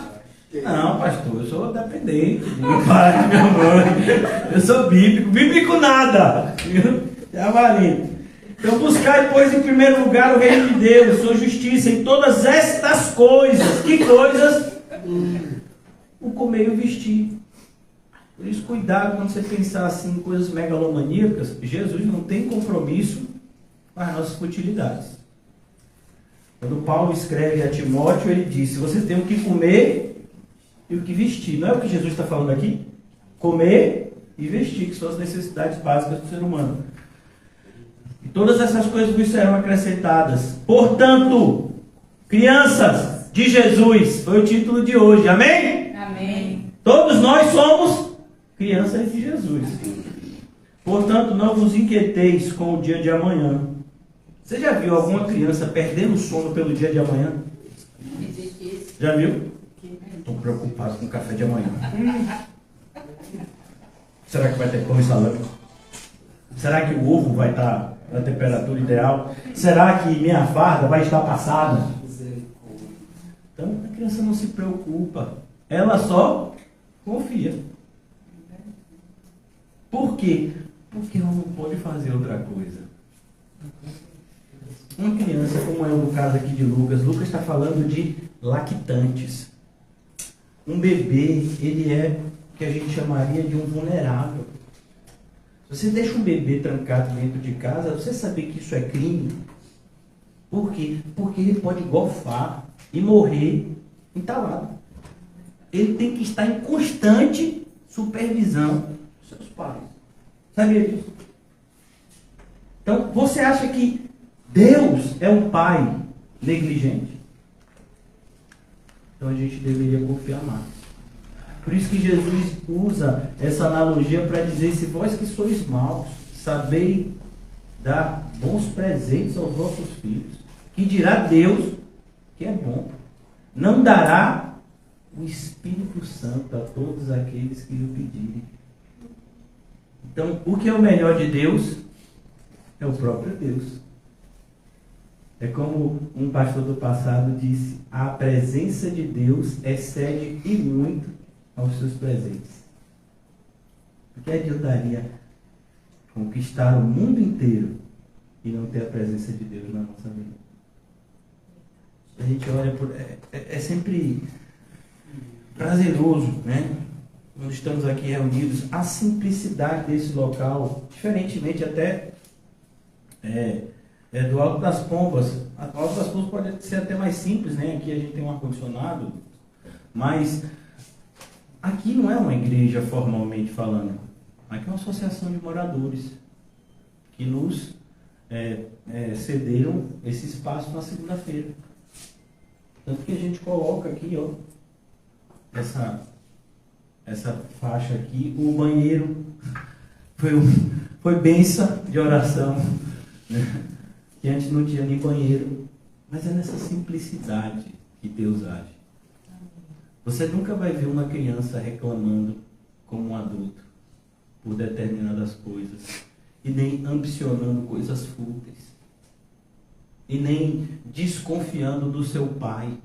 Não, pastor, eu sou dependente do meu pai, da minha mãe. Eu sou bíblico. Bíblico nada. É avarento. Então buscai, pois, em primeiro lugar o reino de Deus, sua justiça em todas estas coisas. Que coisas? O comer e o vestir. Por isso, cuidado quando você pensar assim em coisas megalomaníacas. Jesus não tem compromisso com as nossas futilidades. Quando Paulo escreve a Timóteo, ele diz, você tem o que comer e o que vestir. Não é o que Jesus está falando aqui? Comer e vestir, que são as necessidades básicas do ser humano. E todas essas coisas vos serão acrescentadas. Portanto, crianças de Jesus, foi o título de hoje. Amém? Amém. Todos nós somos crianças de Jesus. Portanto, não vos inquieteis com o dia de amanhã. Você já viu alguma criança perdendo o sono pelo dia de amanhã? Já viu? Estou preocupado com o café de amanhã. Será que vai ter que comer salame? Será que o ovo vai estar na temperatura ideal? Será que minha farda vai estar passada? Então a criança não se preocupa, ela só confia. Por quê? Porque ela não pode fazer outra coisa. Uma criança, como é o caso aqui de Lucas, Lucas está falando de lactantes. Um bebê, ele é o que a gente chamaria de um vulnerável. Se você deixa um bebê trancado dentro de casa, você sabe que isso é crime? Por quê? Porque ele pode golfar e morrer entalado. Ele tem que estar em constante supervisão dos seus pais. Sabia disso? Então, você acha que Deus é um pai negligente? Então a gente deveria confiar mais. Por isso que Jesus usa essa analogia para dizer: se vós que sois maus, sabei dar bons presentes aos vossos filhos, que dirá Deus que é bom, não dará o Espírito Santo a todos aqueles que lhe pedirem. Então, o que é o melhor de Deus? É o próprio Deus. É como um pastor do passado disse: a presença de Deus excede e muito aos seus presentes. O que adiantaria conquistar o mundo inteiro e não ter a presença de Deus na nossa vida? A gente olha por... É sempre prazeroso, né? Quando estamos aqui reunidos, a simplicidade desse local, diferentemente até do Alto das Pompas. O Alto das Pompas pode ser até mais simples, né? Aqui a gente tem um ar-condicionado, mas aqui não é uma igreja formalmente falando. Aqui é uma associação de moradores que nos cederam esse espaço na segunda-feira. Tanto que a gente coloca aqui, ó, essa faixa aqui. O banheiro foi bênção de oração, né? Que antes não tinha nem banheiro. Mas é nessa simplicidade que Deus age. Você nunca vai ver uma criança reclamando como um adulto por determinadas coisas, e nem ambicionando coisas fúteis, e nem desconfiando do seu pai.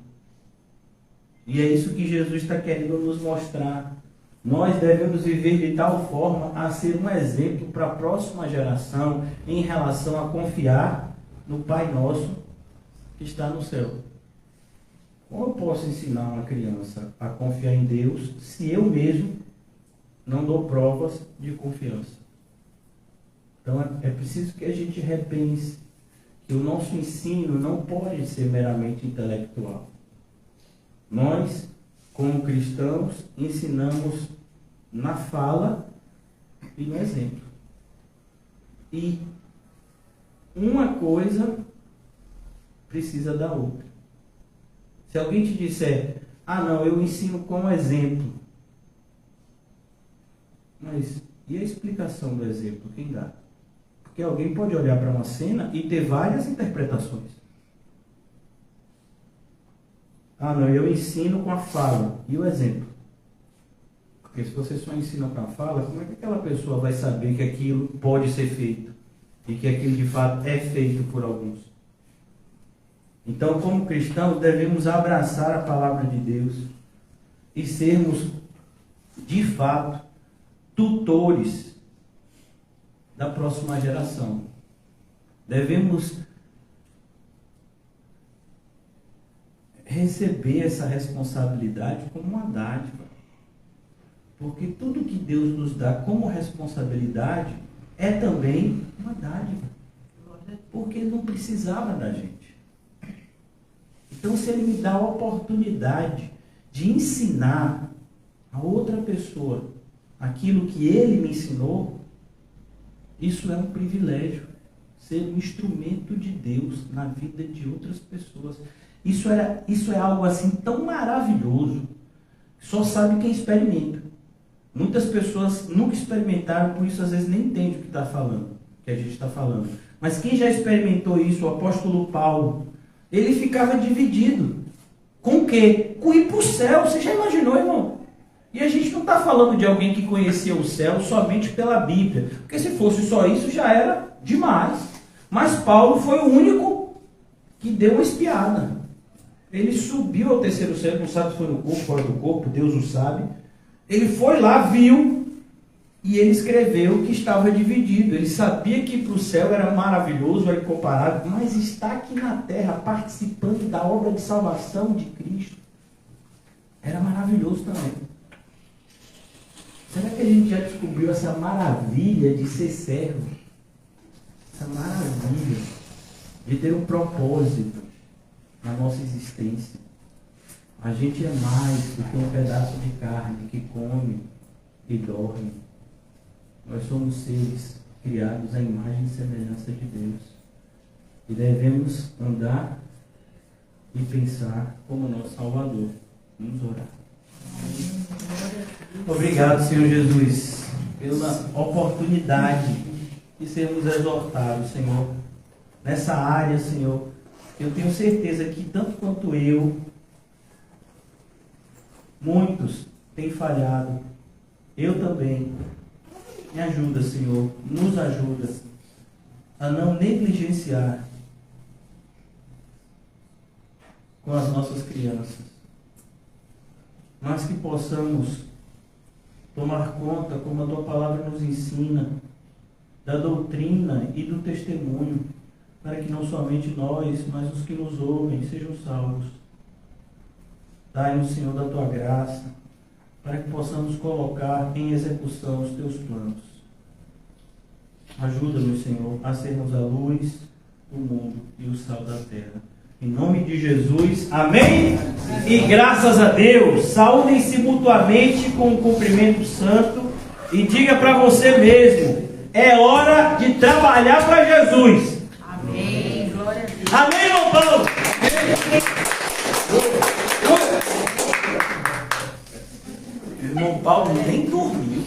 E é isso que Jesus está querendo nos mostrar. Nós devemos viver de tal forma a ser um exemplo para a próxima geração em relação a confiar no Pai Nosso que está no céu. Como eu posso ensinar uma criança a confiar em Deus se eu mesmo não dou provas de confiança? Então é preciso que a gente repense que o nosso ensino não pode ser meramente intelectual. Nós, como cristãos, ensinamos na fala e no exemplo. E uma coisa precisa da outra. Se alguém te disser: ah não, eu ensino como exemplo. Mas e a explicação do exemplo? Quem dá? Porque alguém pode olhar para uma cena e ter várias interpretações. Ah não, eu ensino com a fala. E o exemplo? Porque se você só ensina com a fala, como é que aquela pessoa vai saber que aquilo pode ser feito? E que aquilo de fato é feito por alguns? Então, como cristãos, devemos abraçar a palavra de Deus e sermos, de fato, tutores da próxima geração. Devemos receber essa responsabilidade como uma dádiva. Porque tudo que Deus nos dá como responsabilidade é também uma dádiva. Porque Ele não precisava da gente. Então, se Ele me dá a oportunidade de ensinar a outra pessoa aquilo que Ele me ensinou, isso é um privilégio. Ser um instrumento de Deus na vida de outras pessoas. Isso é algo assim tão maravilhoso, que só sabe quem experimenta. Muitas pessoas nunca experimentaram, por isso às vezes nem entende o que está falando, que a gente está falando. Mas quem já experimentou isso, o apóstolo Paulo, ele ficava dividido. Com o quê? Com ir para o céu. Você já imaginou, irmão? E a gente não está falando de alguém que conhecia o céu somente pela Bíblia. Porque se fosse só isso, já era demais. Mas Paulo foi o único que deu uma espiada. Ele subiu ao terceiro céu, não sabe se foi no corpo, fora do corpo, Deus o sabe. Ele foi lá, viu, e ele escreveu que estava dividido. Ele sabia que para o céu era maravilhoso, era incomparável, mas está aqui na terra participando da obra de salvação de Cristo. Era maravilhoso também. Será que a gente já descobriu essa maravilha de ser servo? Essa maravilha de ter um propósito na nossa existência. A gente é mais do que um pedaço de carne que come e dorme. Nós somos seres criados à imagem e semelhança de Deus. E devemos andar e pensar como nosso Salvador. Vamos orar. Obrigado, Senhor Jesus, pela oportunidade de sermos exortados, Senhor, nessa área, Senhor. Eu tenho certeza que tanto quanto eu, muitos têm falhado. Eu também. Me ajuda, Senhor, nos ajuda a não negligenciar com as nossas crianças, mas que possamos tomar conta, como a Tua Palavra nos ensina, da doutrina e do testemunho, para que não somente nós, mas os que nos ouvem sejam salvos. Dai-nos, Senhor, da Tua graça, para que possamos colocar em execução os Teus planos. Ajuda-nos, Senhor, a sermos a luz do mundo e o sal da terra. Em nome de Jesus, amém? E graças a Deus, saúdem-se mutuamente com um cumprimento santo e diga para você mesmo, é hora de trabalhar para Jesus. Amém. Glória a Deus. Amém, irmão Paulo? Irmão Paulo nem dormiu.